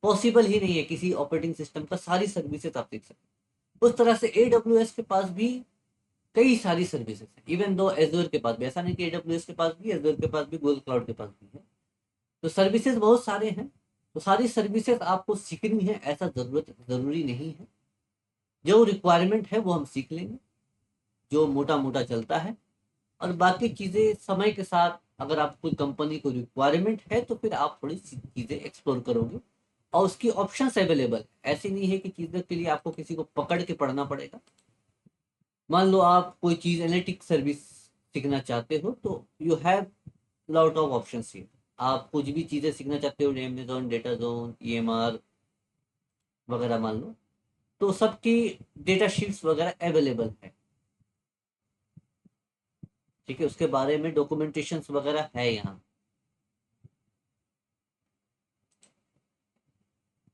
पॉसिबल ही नहीं है किसी ऑपरेटिंग सिस्टम का सारी सर्विसेज आप देख सकते। उस तरह से AWS के पास भी कई सारी सर्विसेज है, इवन दो एजूर के पास भी, ऐसा नहीं कि AWS के पास भी, एजूर के पास भी, गूगल क्लाउड के पास भी है। तो सर्विसेज बहुत सारे हैं। तो सारी सर्विसेज आपको सीखनी है ऐसा जरूरी नहीं है। जो रिक्वायरमेंट है वो हम सीख लेंगे, जो मोटा मोटा चलता है। और बाकी चीजें समय के साथ, अगर आप कोई कंपनी को रिक्वायरमेंट है तो फिर आप थोड़ी सी चीजें एक्सप्लोर करोगे, और उसकी ऑप्शंस अवेलेबल। ऐसी नहीं है कि चीजों के लिए आपको किसी को पकड़ के पढ़ना पड़ेगा। मान लो आप कोई चीज एनालिटिक सर्विस सीखना चाहते हो, तो you have lot of options here. आप कुछ भी चीजें सीखना चाहते हो, अमेजोन डेटा जोन, EMR वगैरह मान लो, तो सबकी डेटा शीट्स वगैरह अवेलेबल है। ठीक है, उसके बारे में डॉक्यूमेंटेशन वगैरह है यहाँ,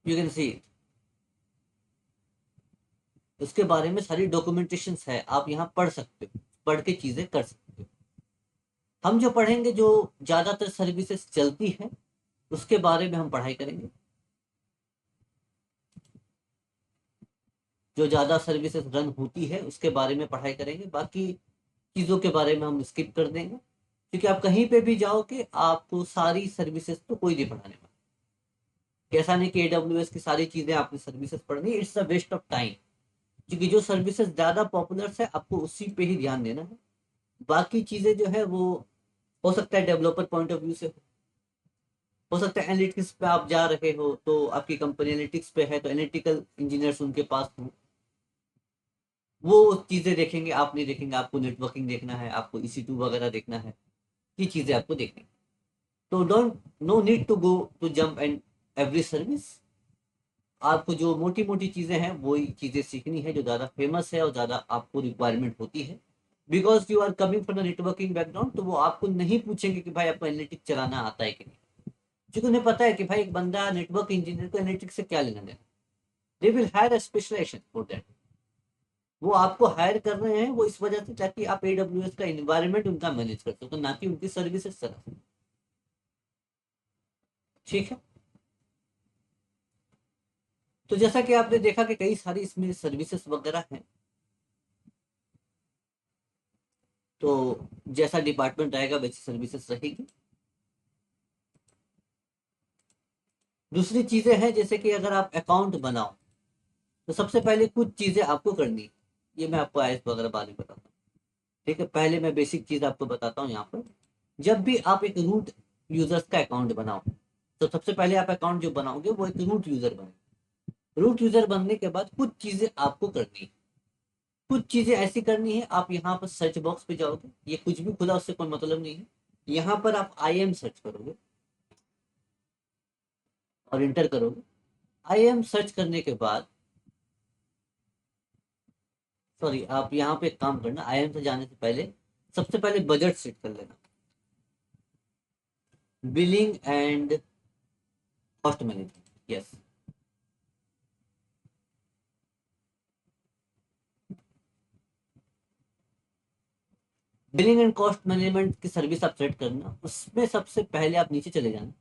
यू कैन सी। उसके बारे में सारी डॉक्यूमेंटेशन है, आप यहाँ पढ़ सकते हो, पढ़ के चीजें कर सकते हो। हम जो पढ़ेंगे, जो ज्यादातर सर्विसेज चलती है उसके बारे में हम पढ़ाई करेंगे। जो ज्यादा सर्विसेज रन होती है उसके बारे में पढ़ाई करेंगे, बाकी चीजों के बारे में हम स्किप कर देंगे। क्योंकि आप कहीं पे भी जाओगे, आपको सारी सर्विसेज तो कोई नहीं पढ़ाने वाला। कैसा नहीं कि AWS की सारी चीजें आपने सर्विसेज पढ़नी, it's a waste of time. क्योंकि जो सर्विसेज ज्यादा पॉपुलर है, आपको उसी पे ही ध्यान देना है। बाकी चीजें जो है वो हो सकता है डेवलपर पॉइंट ऑफ व्यू से हो सकता है एनालिटिक्स पे आप जा रहे हो, तो आपकी कंपनी एनालिटिक्स पे है, तो एनालिटिकल इंजीनियर्स उनके पास हो, वो चीजें देखेंगे, आप नहीं देखेंगे। आपको नेटवर्किंग देखना है, आपको EC2 वगैरह देखना है, ये चीजें आपको देखनी। तो don't, no need to go to jump and every service. आपको जो मोटी मोटी चीजें हैं वही चीजें सीखनी है, जो ज्यादा फेमस है और ज्यादा आपको रिक्वायरमेंट होती है। Because you are coming from the networking background, तो वो आपको नहीं पूछेंगे कि भाई आपको एनालिटिक्स चलाना आता है कि नहीं। क्योंकि उन्हें पता है कि भाई एक बंदा नेटवर्क इंजीनियर को एनालिटिक्स से क्या लेना देना। They will hire a specialization for that. वो आपको हायर कर रहे हैं वो इस वजह से, ताकि आप AWS का इन्वायरमेंट उनका मैनेज कर सको, ना कि उनकी सर्विसेज तरफ। ठीक है, तो जैसा कि आपने देखा कि कई सारी इसमें सर्विसेज वगैरह हैं। तो जैसा डिपार्टमेंट रहेगा वैसी सर्विसेज रहेगी। दूसरी चीजें हैं, जैसे कि अगर आप अकाउंट बनाओ, तो सबसे पहले कुछ चीजें आपको करनी है। ये मैं आपको आयस वगैरह बाद में बताता हूँ। ठीक है, पहले मैं बेसिक चीज आपको बताता हूँ यहाँ पर। जब भी आप एक रूट यूजर्स का अकाउंट बनाओ, तो सबसे पहले आप अकाउंट जो बनाओगे वो एक रूट यूजर बने। रूट यूजर बनने के बाद कुछ चीजें आपको करनी है। कुछ चीजें ऐसी करनी है, आप यहाँ पर सर्च बॉक्स पे जाओगे, ये कुछ भी खुला उससे कोई मतलब नहीं है। यहाँ पर आप IAM सर्च करोगे और इंटर करोगे। IAM सर्च करने के बाद, सॉरी, आप यहाँ पे एक काम करना, IAM से जाने से पहले सबसे पहले बजट सेट कर लेना। Billing and cost management, yes. Billing and cost management की सर्विस आप सेट करना, उसमें सबसे पहले आप नीचे चले जाना।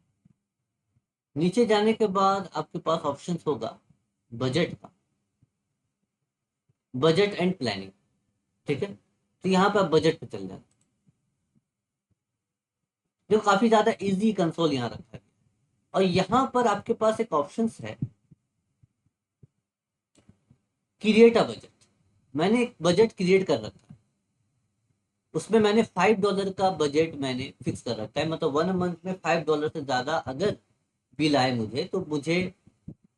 नीचे जाने के बाद आपके पास ऑप्शंस होगा बजट का, बजट एंड प्लानिंग। ठीक है, तो यहाँ पे आप बजट पे चल जाना। जो काफी ज्यादा इजी कंसोल यहाँ रखा है, और यहाँ पर आपके पास एक ऑप्शन है, क्रिएट अ बजट। मैंने एक बजट क्रिएट कर रखा है, उसमें मैंने $5 का बजट मैंने फिक्स कर रखा है। मतलब 1 मंथ में $5 से ज्यादा अगर बिल आए मुझे, तो मुझे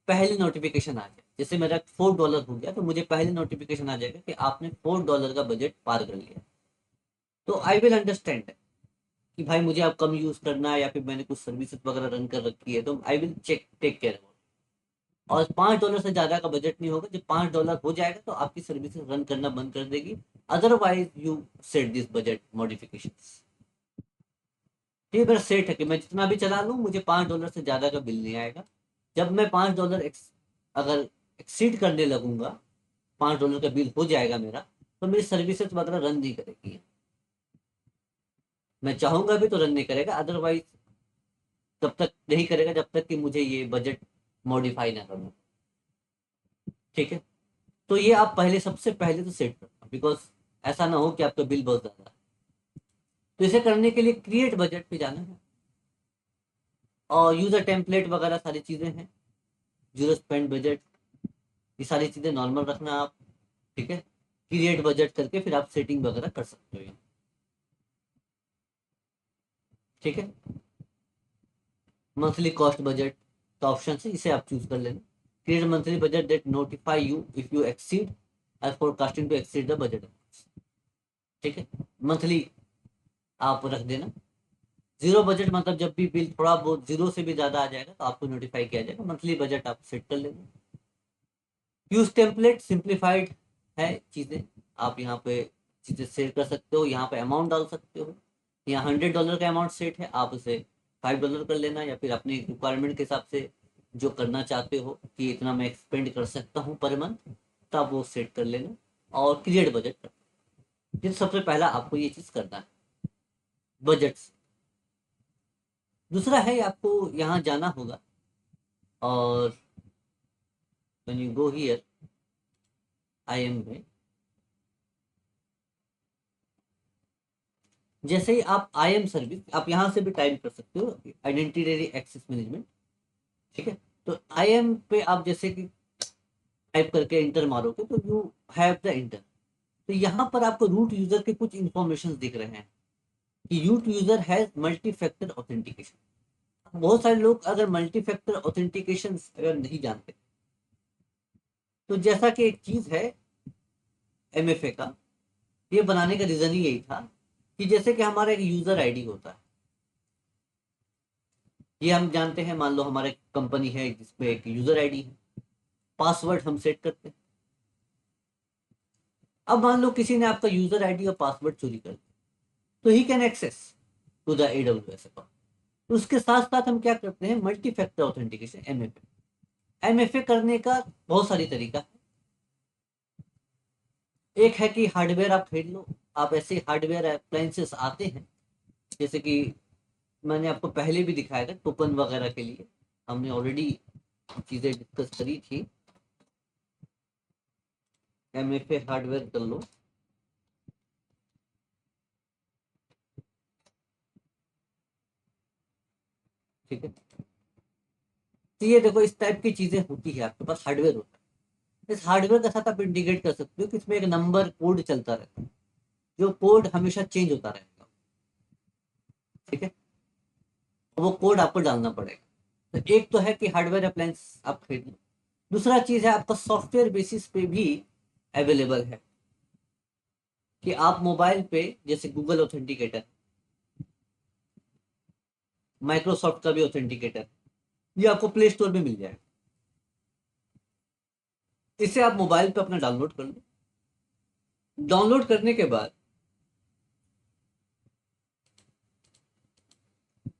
पहले नोटिफिकेशन आ जाए। जैसे मेरा $4 हो गया, तो मुझे पहले नोटिफिकेशन आ जाएगा कि आपने $4 का बजट पार कर लिया। तो आई विल अंडरस्टैंड कि भाई मुझे अब कम यूज करना है, या फिर मैंने कुछ सर्विसेज वगैरह रन कर रखी है, तो I will check take care. और $5 से ज्यादा का बजट नहीं होगा। जब $5 हो जाएगा तो आपकी सर्विसेज रन करना बंद कर देगी। Otherwise you set this budget modification. ये मेरा सेट है कि मैं जितना भी चला लूँ, मुझे $5 से ज्यादा का बिल नहीं आएगा। जब मैं $5 अगर एक्सीड करने लगूंगा, $5 का बिल हो जाएगा मेरा, तो मेरी सर्विसेज वगैरह रन नहीं करेगी। मैं चाहूंगा भी तो रन नहीं करेगा, अदरवाइज तब तक नहीं करेगा जब तक कि मुझे ये बजट मॉडिफाई ना करना। ठीक है, तो ये आप पहले, सबसे पहले तो सेट करना, बिकॉज ऐसा ना हो कि आपका बिल बहुत ज्यादा है। तो इसे करने के लिए क्रिएट बजट पे जाना है, और यूजर टेम्पलेट वगैरह सारी चीजें हैं, जीरो स्पेंड बजट, ये सारी चीजें नॉर्मल रखना आप। ठीक है, क्रिएट बजट करके फिर आप सेटिंग वगैरह कर सकते हो। ठीक है, मंथली कॉस्ट बजट का ऑप्शन है, इसे आप चूज कर लेना। Create monthly budget that notify you if you exceed as forecasting to exceed the budget. ठीक है, मंथली आप रख देना। जीरो बजट मतलब जब भी बिल थोड़ा बहुत जीरो से भी ज्यादा आ जाएगा तो आपको नोटिफाई किया जाएगा। मंथली बजट आप सेट कर लेंगे। यूज टेम्पलेट सिंप्लीफाइड है चीजें, आप यहाँ पे चीजें सेट कर सकते हो, यहाँ पे अमाउंट डाल सकते हो। यहाँ $100 का अमाउंट सेट है, आप उसे $5 कर लेना, या फिर अपनी रिक्वायरमेंट के हिसाब से जो करना चाहते हो कि इतना मैं एक्सपेंड कर सकता हूँ पर मंथ, तब वो सेट कर लेना। और क्रिएट बजट कर, ये सबसे पहला आपको ये चीज करना है, बजट। दूसरा है, आपको यहाँ जाना होगा, और when you go here IM में, जैसे ही आप IM सर्विस, आप यहाँ से भी टाइप कर सकते हो, आइडेंटिटी एक्सेस मैनेजमेंट। ठीक है, तो IM पे आप जैसे कि टाइप करके इंटर मारोगे, तो यू हैव द इंटर। तो यहाँ पर आपको रूट यूजर के कुछ इंफॉर्मेशन दिख रहे हैं कि root user has multi factor authentication. बहुत सारे लोग अगर मल्टी फैक्टर ऑथेंटिकेशन अगर नहीं जानते, तो जैसा कि एक चीज है MFA का, ये बनाने का रीजन ही यही था कि जैसे कि हमारा एक यूजर आईडी होता है, ये हम जानते हैं, मान लो हमारे कंपनी है जिसपे एक यूजर आईडी है, पासवर्ड हम सेट करते हैं। अब मान लो किसी ने आपका यूजर आईडी और पासवर्ड चोरी कर दिया, तो ही can access to the AWS account. तो उसके साथ साथ हम क्या करते हैं, मल्टी फैक्टर ऑथेंटिकेशन, MFA करने का बहुत सारी तरीका है। एक है कि हार्डवेयर आप खरीद लो। आप ऐसे हार्डवेयर अप्लायंसेस आते हैं, जैसे कि मैंने आपको पहले भी दिखाया था, टोकन वगैरह के लिए हमने ऑलरेडी चीजें डिस्कस करी थी। MFA हार्डवेयर कर लो। ठीक है, तो ये देखो, इस टाइप की चीजें होती है, आपके पास हार्डवेयर होता है। इस हार्डवेयर के साथ आप इंटीग्रेट कर सकते हो कि इसमें एक नंबर कोड चलता रहता है, जो कोड हमेशा चेंज होता रहेगा। ठीक है, वो कोड आपको डालना पड़ेगा। तो एक तो है कि हार्डवेयर अप्लायंस आप खरीद लो। दूसरा चीज है, आपका सॉफ्टवेयर बेसिस पे भी अवेलेबल है कि आप मोबाइल पे, जैसे गूगल ऑथेंटिकेटर, माइक्रोसॉफ्ट का भी ऑथेंटिकेटर, ये आपको प्ले स्टोर में मिल जाएगा। इसे आप मोबाइल पे अपना डाउनलोड कर लो। डाउनलोड करने के बाद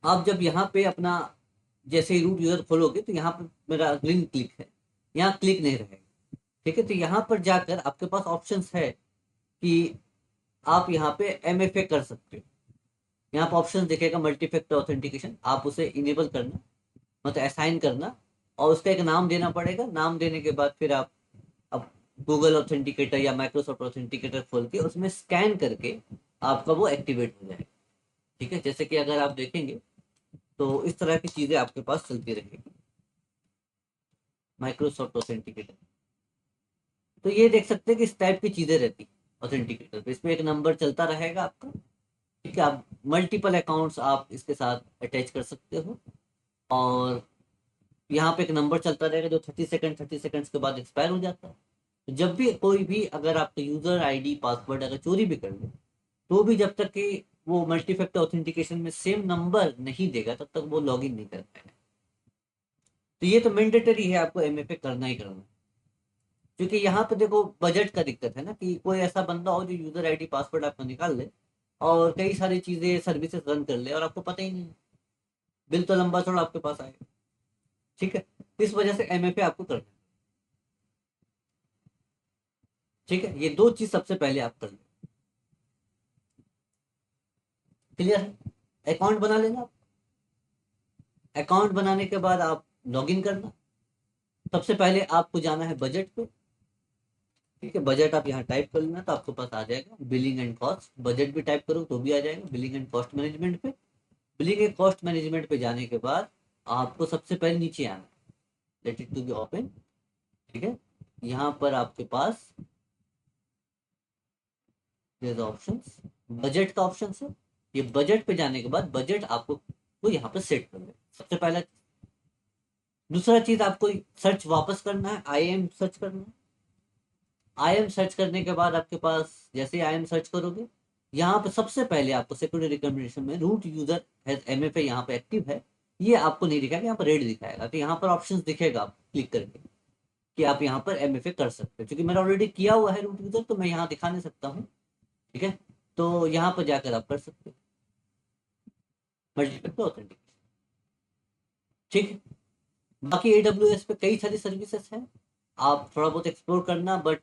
आप जब यहाँ पे अपना जैसे ही रूट यूजर खोलोगे, तो यहाँ पर मेरा ग्रीन क्लिक है, यहाँ क्लिक नहीं रहेगा। ठीक है, तो यहाँ पर जाकर आपके पास ऑप्शंस है कि आप यहाँ पे MFA कर सकते हो। यहाँ पर ऑप्शन दिखेगा मल्टी फैक्टर ऑथेंटिकेशन, आप उसे इनेबल करना, मतलब असाइन करना, और उसका एक नाम देना पड़ेगा। नाम देने के बाद फिर आप अब गूगल ऑथेंटिकेटर या माइक्रोसॉफ्ट ऑथेंटिकेटर खोल के उसमें स्कैन करके आपका वो एक्टिवेट हो जाएगा। ठीक है, जैसे कि अगर आप देखेंगे तो इस तरह की चीजें आपके पास चलती रहेगी माइक्रोसॉफ्ट ऑथेंटिकेटर। तो ये देख सकते हैं कि इस टाइप की चीजें रहती ऑथेंटिकेटर पे, इसमें एक नंबर चलता रहेगा आपका। ठीक है, आप मल्टीपल अकाउंट्स आप इसके साथ अटैच कर सकते हो, और यहाँ पे एक नंबर चलता रहेगा जो 30 सेकंड्स के बाद एक्सपायर हो जाता है। तो जब भी कोई भी अगर आपका यूजर आईडी पासवर्ड अगर चोरी भी कर ले, तो भी जब तक कि वो मल्टी फैक्टर ऑथेंटिकेशन में सेम नंबर नहीं देगा तब तक वो लॉग इन नहीं कर पाएगा। तो ये तो मैंडेटरी है, आपको एमएफए करना ही करना है। क्योंकि यहाँ पे देखो बजट का दिक्कत है ना, कि कोई ऐसा बंदा हो जो यूजर आईडी पासवर्ड आपका निकाल ले और कई सारी चीजें सर्विसेज रन कर ले और आपको पता ही नहीं है, बिल तो लंबा चौड़ा आपके पास आएगा। ठीक है, इस वजह से एमएफए आपको करना है। ठीक है, ये दो चीज सबसे पहले आप कर लो। क्लियर है? अकाउंट बना लेना आप। अकाउंट बनाने के बाद आप लॉग इन करना। सबसे पहले आपको जाना है बजट पे। ठीक है, बजट आप यहाँ टाइप कर लेना तो आपके पास आ जाएगा बिलिंग एंड कॉस्ट। बजट भी टाइप करो तो भी आ जाएगा बिलिंग एंड कॉस्ट मैनेजमेंट पे। बिलिंग एंड कॉस्ट मैनेजमेंट पे जाने के बाद आपको सबसे पहले नीचे आना, let it to be open. ठीक है, यहाँ पर आपके पास ऑप्शन बजट का ऑप्शन है। ये बजट पे जाने के बाद बजट आपको को यहाँ पर सेट कर ले सबसे पहला। दूसरा चीज आपको सर्च वापस करना है, आई एम सर्च करना है। आई एम सर्च करने के बाद आपके पास जैसे ही आई एम सर्च करोगे, यहाँ पे सबसे पहले आपको सिक्योरिटी रिकमेंडेशन में रूट यूजर हैज एमएफए यहाँ पे एक्टिव है, ये आपको नहीं दिखाएगा, यहाँ पर रेड दिखाएगा। तो यहाँ पर ऑप्शंस दिखेगा, आप क्लिक करके कि आप यहाँ पर एमएफए कर सकते हो। क्योंकि मेरा ऑलरेडी किया हुआ है रूट यूजर, तो मैं यहाँ दिखा नहीं सकता हूँ। ठीक है, तो यहाँ पर जाकर आप कर सकते हो मल्टीपल ऑथेंटिकेशन। ठीक है, बाकी AWS पे कई सारी सर्विसेज हैं, आप थोड़ा बहुत एक्सप्लोर करना, but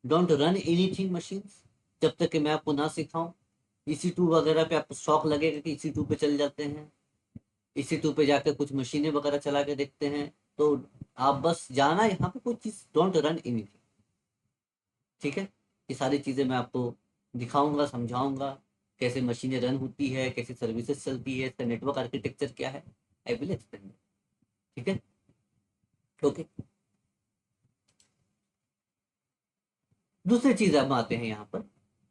don't run anything machines जब तक कि मैं आपको ना सिखाऊं। EC2 वगैरह पे आपको शौक लगेगा कि EC2 पे चल जाते हैं, EC2 पे जाकर कुछ मशीनें वगैरह चला के देखते हैं। तो आप बस जाना यहाँ पे कोई चीज, डोंट रन एनीथिंग। ठीक है, ये सारी चीजें मैं आपको दिखाऊंगा, समझाऊंगा कैसे मशीनें रन होती है, कैसे सर्विसेज चलती है, इसका नेटवर्क आर्किटेक्चर क्या है, आई विल एक्सप्लेन। ठीक है, ओके। दूसरी चीज अब आते हैं यहाँ पर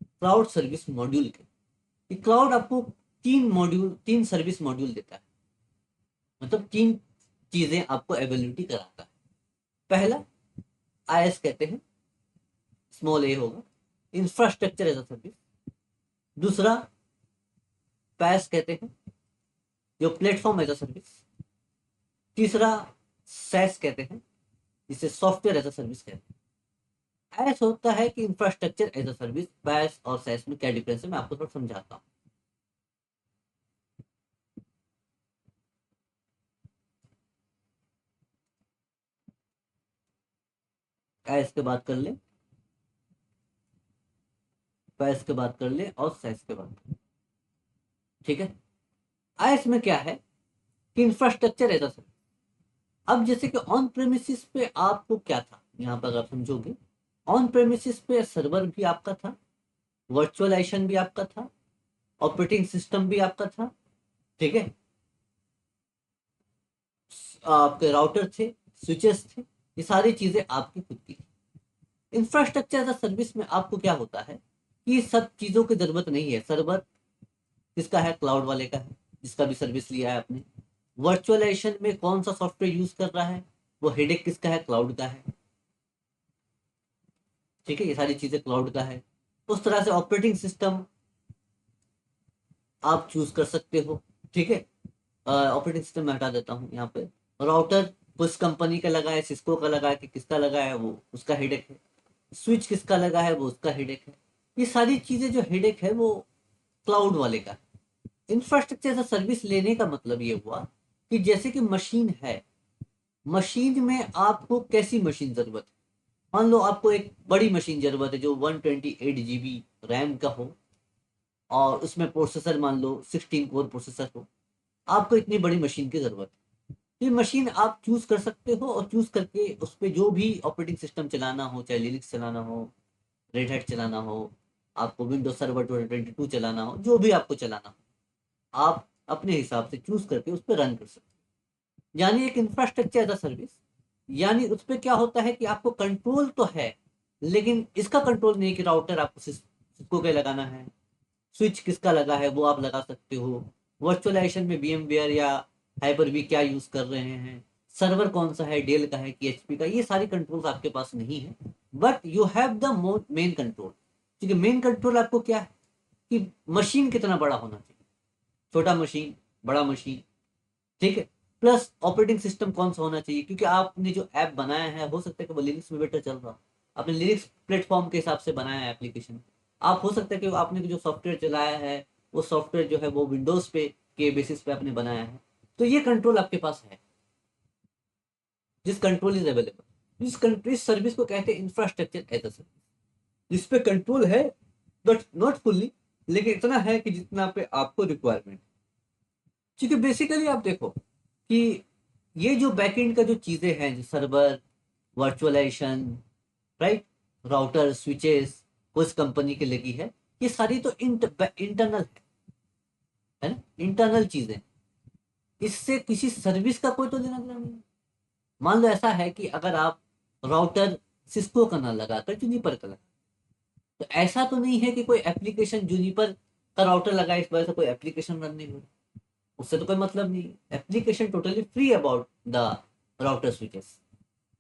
क्लाउड सर्विस मॉड्यूल के। क्लाउड आपको तीन सर्विस मॉड्यूल देता है, मतलब तीन चीजें आपको अवेलेबिलिटी कराता है। पहला आईएस कहते हैं, स्मॉल ए होगा, इंफ्रास्ट्रक्चर एज अ सर्विस। दूसरा पैस कहते हैं, जो प्लेटफॉर्म एज अ सर्विस। तीसरा सैस कहते हैं, जिसे सॉफ्टवेयर एज अ सर्विस कहते हैं। ऐसा होता है कि इंफ्रास्ट्रक्चर एज अ सर्विस, पैस और सैस में क्या डिफरेंस है मैं आपको थोड़ा समझाता हूँ। ऐस के बात कर ले, पैस के बात कर ले और सैस के बात कर ले। ठीक है, ऐस में क्या है कि इंफ्रास्ट्रक्चर एज अ सर्विस। अब जैसे कि ऑन प्रेमिसिस पे आपको क्या था, यहाँ पर आप समझोगे, ऑन प्रेमिसिस पे सर्वर भी आपका था, वर्चुअलाइजेशन भी आपका था, ऑपरेटिंग सिस्टम भी आपका था। ठीक है, आपके राउटर थे, स्विचेस थे, ये सारी चीजें आपकी खुद की थी। इंफ्रास्ट्रक्चर एज अ सर्विस में आपको क्या होता है कि सब चीजों की जरूरत नहीं है। सर्वर किसका है, क्लाउड वाले का है, जिसका भी सर्विस लिया है आपने। वर्चुअलाइजेशन में कौन सा सॉफ्टवेयर यूज कर रहा है, वो हेडेक किसका है, क्लाउड का है। ठीक है, ये सारी चीजें क्लाउड का है। उस तरह से ऑपरेटिंग सिस्टम आप चूज कर सकते हो। ठीक है, ऑपरेटिंग सिस्टम मैं हटा देता हूँ यहाँ पे। राउटर किस कंपनी का लगा है, सिस्को का लगा है कि किसका लगा है, वो उसका हेडेक है। स्विच किसका लगा है, वो उसका हेडेक है। ये सारी चीजें जो हेडेक है वो क्लाउड वाले का। इंफ्रास्ट्रक्चर एज सर्विस लेने का मतलब ये हुआ कि जैसे कि मशीन है, मशीन में आपको कैसी मशीन जरूरत है। मान लो आपको एक बड़ी मशीन जरूरत है जो 128 GB रैम का हो, और उसमें प्रोसेसर मान लो 16 कोर प्रोसेसर हो। आपको इतनी बड़ी मशीन की जरूरत है। ये मशीन आप चूज कर सकते हो, और चूज करके उस पर जो भी ऑपरेटिंग सिस्टम चलाना हो, चाहे लिनक्स चलाना हो, रेड हैट चलाना हो, आपको विंडोज सर्वर 2022 चलाना हो, जो भी आपको चलाना हो, आप अपने हिसाब से चूज करके उस पर रन कर सकते हो। यानी एक इंफ्रास्ट्रक्चर एज अ सर्विस, यानी उस पर क्या होता है कि आपको कंट्रोल तो है, लेकिन इसका कंट्रोल नहीं कि राउटर आपको सिस्को का लगाना है, स्विच किसका लगा है वो आप लगा सकते हो, वर्चुअलाइजेशन में VMware या हाइपर वी क्या यूज कर रहे हैं, सर्वर कौन सा है, डेल का है कि HP का, ये सारी कंट्रोल्स आपके पास नहीं है। But you have the main control. क्योंकि मेन कंट्रोल आपको क्या है कि मशीन कितना बड़ा होना चाहिए, छोटा मशीन, बड़ा मशीन, ठीक है, प्लस ऑपरेटिंग सिस्टम कौन सा होना चाहिए, क्योंकि आपने जो ऐप बनाया है हो सकता है कि वो लिनक्स में बेटर चल रहा हो, आपने लिनक्स प्लेटफॉर्म के हिसाब से बनाया है एप्लीकेशन। आप हो सकता है कि आपने जो सॉफ्टवेयर चलाया है वो सॉफ्टवेयर जो है वो विंडोज पे के बेसिस पे आपने बनाया है। तो ये कंट्रोल आपके पास है, जिस कंट्रोल इज अवेलेबल, इस सर्विस को कहते हैं इंफ्रास्ट्रक्चर एज अ सर्विस, जिस पे कंट्रोल है बट नॉट फुल्ली, लेकिन इतना है कि जितना पे आपको रिक्वायरमेंट। क्योंकि बेसिकली आप देखो कि ये जो बैकएंड का जो चीजें हैं, जो server, virtualization, right, router, switches, उस कंपनी की लगी है, ये सारी तो इंटरनल है ना, इंटरनल चीजें, इससे किसी सर्विस का कोई तो लेना देना नहीं है। मान लो ऐसा है कि अगर आप राउटर सिस्को का ना लगाकर जूनिपर का लगा, तो ऐसा तो नहीं है कि कोई एप्लीकेशन जूनिपर का राउटर लगा इस वजह से कोई एप्लीकेशन रन नहीं हो रही, उससे तो कोई मतलब नहीं, application totally free about the router switches,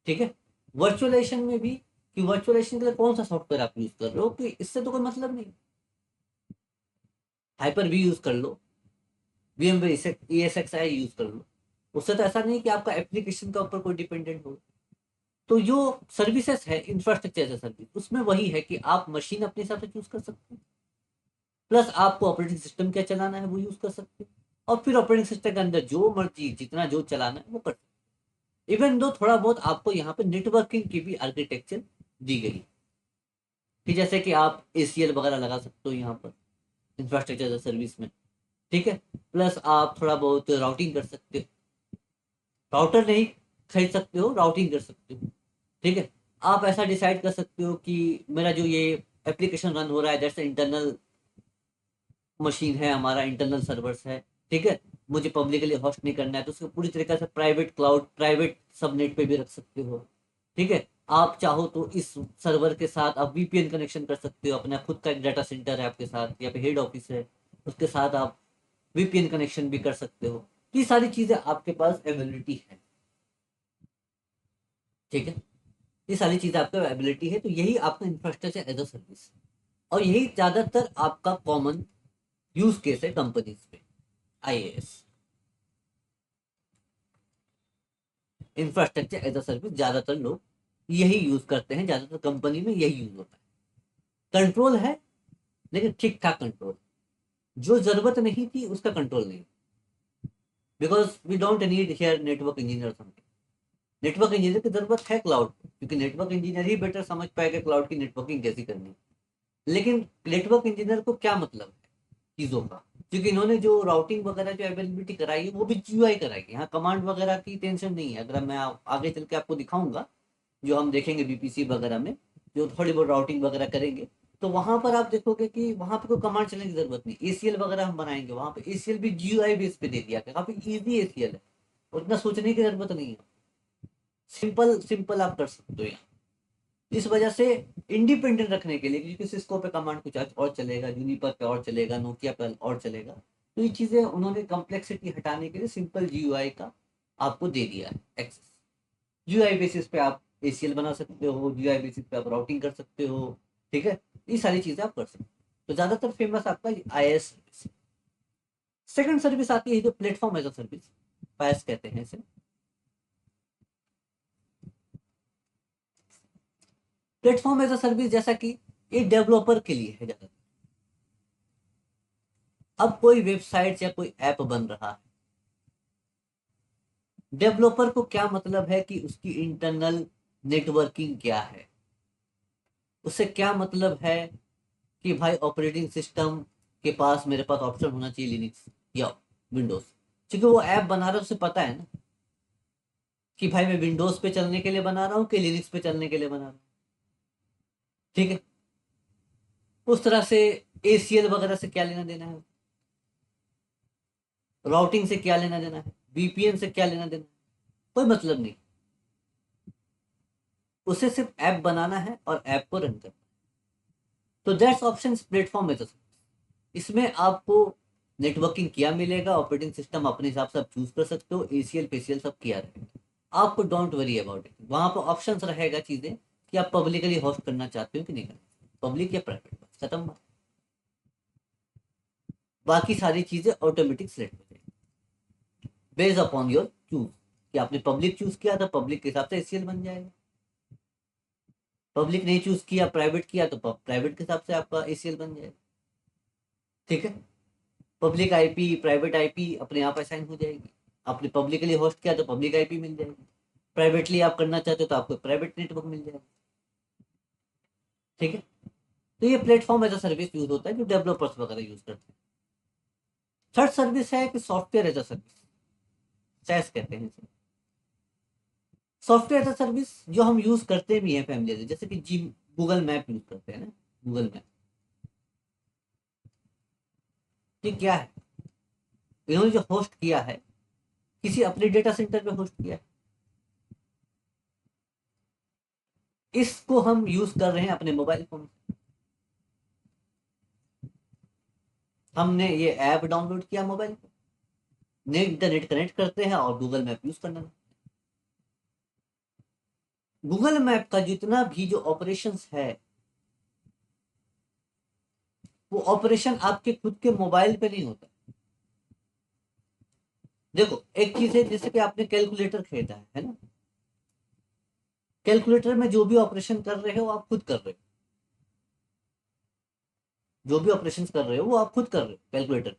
ठीक है। वर्चुअलाइजेशन में भी, कि वर्चुअलाइजेशन के लिए कौन सा सॉफ्टवेयर आप यूज कर रहे हो, कि इससे तो कोई मतलब नहीं, हाइपर वी यूज कर लो, VMware ESXi यूज कर लो, उससे तो ऐसा नहीं कि आपका एप्लीकेशन का ऊपर कोई डिपेंडेंट हो। तो जो सर्विसेज है इंफ्रास्ट्रक्चर एज a सर्विस, उसमें वही है कि आप मशीन अपने हिसाब से चूज कर सकते हैं, प्लस आपको ऑपरेटिंग सिस्टम क्या चलाना है वो यूज कर सकते हैं, और फिर ऑपरेटिंग सिस्टम के अंदर जो मर्जी जितना जो चलाना है वो कर सकते हैं। इवन दो थोड़ा बहुत आपको यहाँ पे नेटवर्किंग की भी आर्किटेक्चर दी गई, कि जैसे कि आप ACL वगैरह लगा सकते हो यहाँ पर इंफ्रास्ट्रक्चर एज a सर्विस में, ठीक है, प्लस आप थोड़ा बहुत राउटिंग कर सकते हो, राउटर नहीं खरीद सकते हो, राउटिंग कर सकते हो, ठीक है। आप ऐसा डिसाइड कर सकते हो कि मेरा जो ये एप्लीकेशन रन हो रहा है जैसे इंटरनल मशीन है, हमारा इंटरनल सर्वर्स है, ठीक है, मुझे पब्लिकली होस्ट नहीं करना है, तो उसको पूरी तरीके से प्राइवेट क्लाउड, प्राइवेट सबनेट पे भी रख सकते हो, ठीक है। आप चाहो तो इस सर्वर के साथ आप VPN कनेक्शन कर सकते हो, अपना खुद का एक डाटा सेंटर है आपके साथ या फिर हेड ऑफिस है, उसके साथ आप VPN कनेक्शन भी कर सकते हो। तो ये सारी चीजें आपके पास अवेलेबिलिटी है, ठीक है, ये सारी चीजें आपका अवेलेबिलिटी है, तो यही आपका इंफ्रास्ट्रक्चर एज अ सर्विस, और यही ज्यादातर आपका कॉमन यूज केस है कंपनीज पे। IaaS, infrastructure as a service, ज्यादातर लोग यही यूज करते हैं, ज्यादातर कंपनी में यही यूज होता है। कंट्रोल है, लेकिन ठीक ठाक कंट्रोल, जो जरूरत नहीं थी उसका कंट्रोल नहीं, because we don't need here network engineer something. Network engineer की जरूरत है क्लाउड, क्योंकि नेटवर्क इंजीनियर ही बेटर समझ पाएगा क्लाउड की नेटवर्किंग कैसी करनी है। लेकिन नेटवर्क इंजीनियर को क्या मतलब है चीजों का, क्योंकि इन्होंने जो राउटिंग वगैरह जो अवेलेबिलिटी कराई है वो भी GUI कराई है, यहाँ कमांड वगैरह की टेंशन नहीं है। अगर मैं आगे चल के आपको दिखाऊंगा, जो हम देखेंगे BPC वगैरह में, जो थोड़ी बहुत राउटिंग वगैरह करेंगे, तो वहां पर आप देखोगे कि वहां पे कोई कमांड चलने की जरूरत नहीं। ACL वगैरह हम बनाएंगे, वहां पे ACL भी GUI बेस पे दे दिया गया, काफी इजी ACL है, उतना सोचने की जरूरत नहीं है, सिंपल सिंपल आप कर सकते हो। इस वजह से इंडिपेंडेंट रखने के लिए, क्योंकि सिस्को पे कमांड कुछ और चलेगा, यूनिपर पे और चलेगा, नोकिया पे और चलेगा, तो ये चीजें उन्होंने कॉम्प्लेक्सिटी हटाने के लिए सिंपल GUI का आपको दे दिया है एक्सेस। GUI बेसिस पे आप ACL बना सकते हो, GUI बेसिस पे आप राउटिंग कर सकते हो, ठीक है, ये सारी चीजें आप कर सकते हो। तो ज्यादातर फेमस आपका IaaS सर्विस। सेकंड सर्विस आती है जो platform as a service, PaaS कहते हैं इसे। प्लेटफॉर्म एज अ सर्विस जैसा कि ये डेवलपर के लिए है ज्यादा। अब कोई वेबसाइट या कोई ऐप बन रहा है, डेवलपर को क्या मतलब है कि उसकी इंटरनल नेटवर्किंग क्या है, उससे क्या मतलब है कि भाई ऑपरेटिंग सिस्टम के पास मेरे पास ऑप्शन होना चाहिए लिनक्स या विंडोज, क्योंकि वो ऐप बना रहा है उसे पता है ना कि भाई मैं विंडोज पे चलने के लिए बना रहा हूँ कि लिनक्स पे चलने के लिए बना रहा हूँ, ठीक है। उस तरह से ACL वगैरह से क्या लेना देना है, राउटिंग से क्या लेना देना है, वीपीएन से क्या लेना देना है, कोई मतलब नहीं। उसे सिर्फ ऐप बनाना है और ऐप को रन करना है। तो that's option platform as a service. इसमें आपको नेटवर्किंग किया मिलेगा, ऑपरेटिंग सिस्टम अपने हिसाब से आप चूज कर सकते हो, एसीएल पेसीएल सब किया रहेगा। आपको डोंट वरी अबाउट इट, वहां पर ऑप्शंस रहेगा चीजें कि आप पब्लिकली होस्ट करना चाहते हो कि नहीं करना, पब्लिक या प्राइवेट, बस खत्म बात। बाकी सारी चीजें ऑटोमेटिक सेलेक्ट हो जाएगी बेस्ड अपॉन योर चूज, कि आपने पब्लिक चूज किया तो पब्लिक के हिसाब से एसीएल बन जाएगा, पब्लिक नहीं चूज किया प्राइवेट किया तो प्राइवेट के हिसाब से आपका एसीएल बन जाएगा। ठीक है, पब्लिक आईपी प्राइवेट आईपी अपने आप असाइन हो जाएगी। आपने पब्लिकली होस्ट किया तो पब्लिक आईपी मिल जाएगी, प्राइवेटली आप करना चाहते हो तो आपको प्राइवेट नेटवर्क मिल जाएगा। ठीक है, तो ये platform as a service use होता है जो डेवलपर्स वगैरह यूज करते हैं। थर्ड सर्विस है कि software as a service, SaaS कहते हैं इसे। सॉफ्टवेयर एज अ सर्विस जो हम यूज करते भी हैं फैमिली से, जैसे कि जी गूगल मैप यूज करते हैं ना, गूगल मैप ये क्या है, इन्होंने जो होस्ट किया है किसी अपने डेटा सेंटर पे होस्ट किया है, इसको हम यूज कर रहे हैं अपने मोबाइल फोन। हमने ये ऐप डाउनलोड किया मोबाइल पे, नेट इंटरनेट कनेक्ट करते हैं और गूगल मैप यूज करना। गूगल मैप का जितना भी जो ऑपरेशंस है वो ऑपरेशन आपके खुद के मोबाइल पे नहीं होता। देखो एक चीज है, जैसे कि आपने कैलकुलेटर खरीदा है ना, कैलकुलेटर में जो भी ऑपरेशन कर रहे हो आप खुद कर रहे हो, जो भी ऑपरेशन कर रहे हो वो आप खुद कर रहे हो कैलकुलेटर।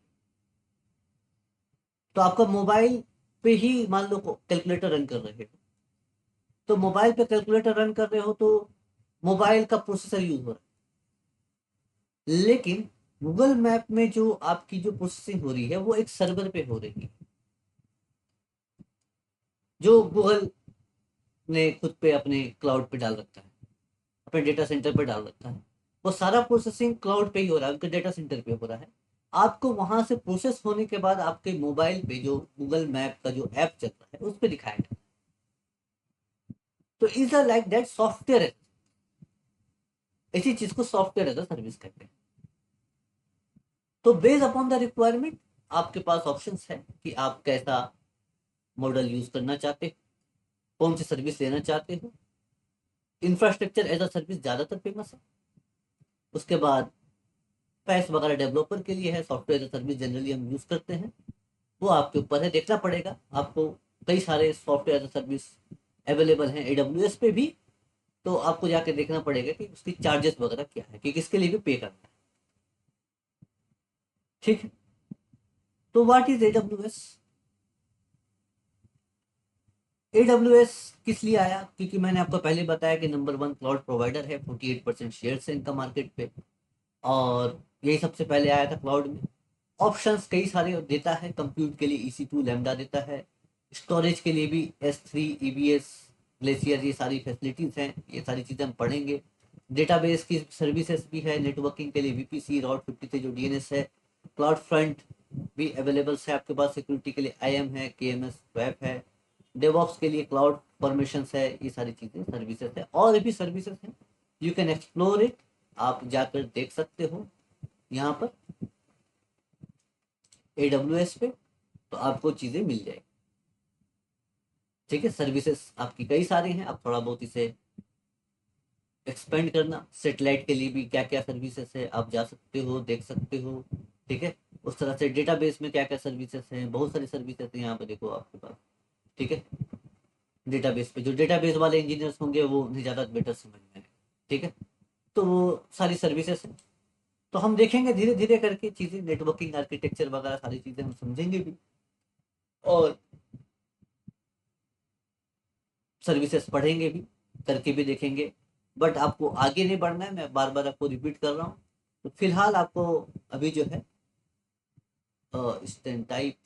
तो आपका मोबाइल पे ही मान लो कैलकुलेटर रन कर रहे हो, तो मोबाइल पे कैलकुलेटर रन कर रहे हो तो मोबाइल का प्रोसेसर यूज हो रहा है। लेकिन गूगल मैप में जो आपकी जो प्रोसेसिंग हो रही है वो एक सर्वर पे हो रही है, जो गूगल ने खुद पे अपने क्लाउड पे डाल रखा है, अपने डेटा सेंटर पे डाल रखा है। वो सारा प्रोसेसिंग क्लाउड पे ही हो रहा है, उनके डेटा सेंटर पे हो रहा है। आपको वहां से प्रोसेस होने के बाद आपके मोबाइल पे जो गूगल मैप का जो ऐप चल रहा है उस पर दिखाया जाता है। तो is a like that software है, इसी चीज को सॉफ्टवेयर एज अ सर्विस कहते हैं। तो बेस्ड अपॉन द रिक्वायरमेंट आपके पास ऑप्शंस है कि आप कैसा मॉडल यूज करना चाहते हो, कौन सी सर्विस लेना चाहते हो। इंफ्रास्ट्रक्चर एज अ सर्विस ज्यादातर फेमस है, उसके बाद पैस वगैरह डेवलपर के लिए है, software as a service generally हम यूज करते हैं। वो आपके ऊपर है, देखना पड़ेगा आपको। कई सारे software as a service available हैं एडब्ल्यूएस पे भी, तो आपको जाके देखना पड़ेगा कि उसकी चार्जेस वगैरह क्या है, कि किसके लिए भी पे करना है। ठीक है, तो व्हाट इज एडब्ल्यूएस। एडब्ल्यूएस किस लिए आया, क्योंकि मैंने आपको पहले बताया कि नंबर वन क्लाउड प्रोवाइडर है, 48% शेयर है इनका मार्केट पे, और यही सबसे पहले आया था क्लाउड में। ऑप्शंस कई सारे देता है, कंप्यूट के लिए EC2 लैम्डा देता है, स्टोरेज के लिए भी S3 EBS ग्लेशियर, ये सारी फैसिलिटीज हैं, ये सारी चीज़ें हम पढ़ेंगे। डेटाबेस की सर्विसेज भी है, नेटवर्किंग के लिए VPC Route 50 से जो DNS है, क्लाउड फ्रंट भी अवेलेबल है आपके पास, सिक्योरिटी के लिए IAM है, KMS वेब है, डेवऑप्स के लिए क्लाउड फॉर्मेशन है, ये सारी चीज़ें सर्विसेज है, और भी सर्विसेज हैं, यू कैन एक्सप्लोर इट, आप जाकर देख सकते हो यहाँ पर AWS पे, तो आपको चीज़ें मिल जाएगी। ठीक है, सर्विसेज आपकी कई सारी हैं, आप थोड़ा बहुत इसे एक्सपेंड करना, सेटेलाइट के लिए भी क्या क्या सर्विसेज है आप जा सकते हो, देख सकते हो। ठीक है, उस तरह से डेटाबेस में क्या क्या सर्विसेज हैं, बहुत सारी सर्विसेज हैं यहाँ पे देखो आपके पास। ठीक है, डेटाबेस पे जो डेटाबेस वाले इंजीनियर्स होंगे वो उन्हें ज़्यादा बेटर समझ में आएगा। ठीक है, तो वो सारी सर्विसेज हैं, तो हम देखेंगे धीरे धीरे करके चीज़ें, नेटवर्किंग आर्किटेक्चर वगैरह सारी चीज़ें हम समझेंगे भी, और सर्विसेज पढ़ेंगे भी, करके भी देखेंगे। बट आपको आगे नहीं बढ़ना है, मैं बार बार आपको रिपीट कर रहा हूँ। तो फिलहाल आपको अभी जो है स्टैंड टाइप,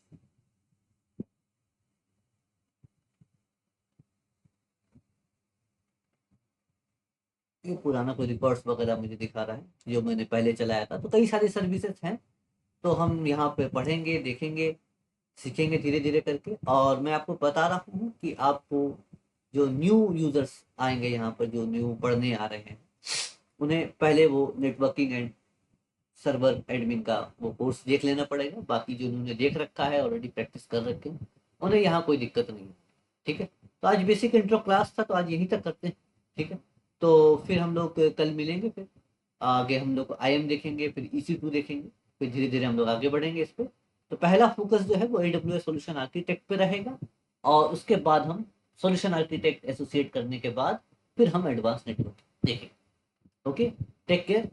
ये पुराना कोई रिकॉर्ड्स वगैरह मुझे दिखा रहा है जो मैंने पहले चलाया था, तो कई सारी सर्विसेज हैं, तो हम यहाँ पे पढ़ेंगे देखेंगे, सीखेंगे धीरे धीरे करके। और मैं आपको बता रहा हूँ कि आपको जो न्यू यूजर्स आएंगे यहाँ पर, जो न्यू पढ़ने आ रहे हैं, उन्हें पहले वो नेटवर्किंग एंड सर्वर एडमिन का वो कोर्स देख लेना पड़ेगा। बाकी जो उन्होंने देख रखा है, ऑलरेडी प्रैक्टिस कर रखे हैं, उन्हें यहाँ कोई दिक्कत नहीं है। ठीक है, तो आज बेसिक इंट्रो क्लास था, तो आज यहीं तक करते हैं। ठीक है, तो फिर हम लोग कल मिलेंगे, फिर आगे हम लोग IM देखेंगे, फिर EC2 देखेंगे, फिर धीरे धीरे हम लोग आगे बढ़ेंगे इस पे। तो पहला फोकस जो है वो AWS सॉल्यूशन आर्किटेक्ट पे रहेगा, और उसके बाद हम सॉल्यूशन आर्किटेक्ट एसोसिएट करने के बाद फिर हम एडवांस नेटवर्क देखेंगे। Okay, take care.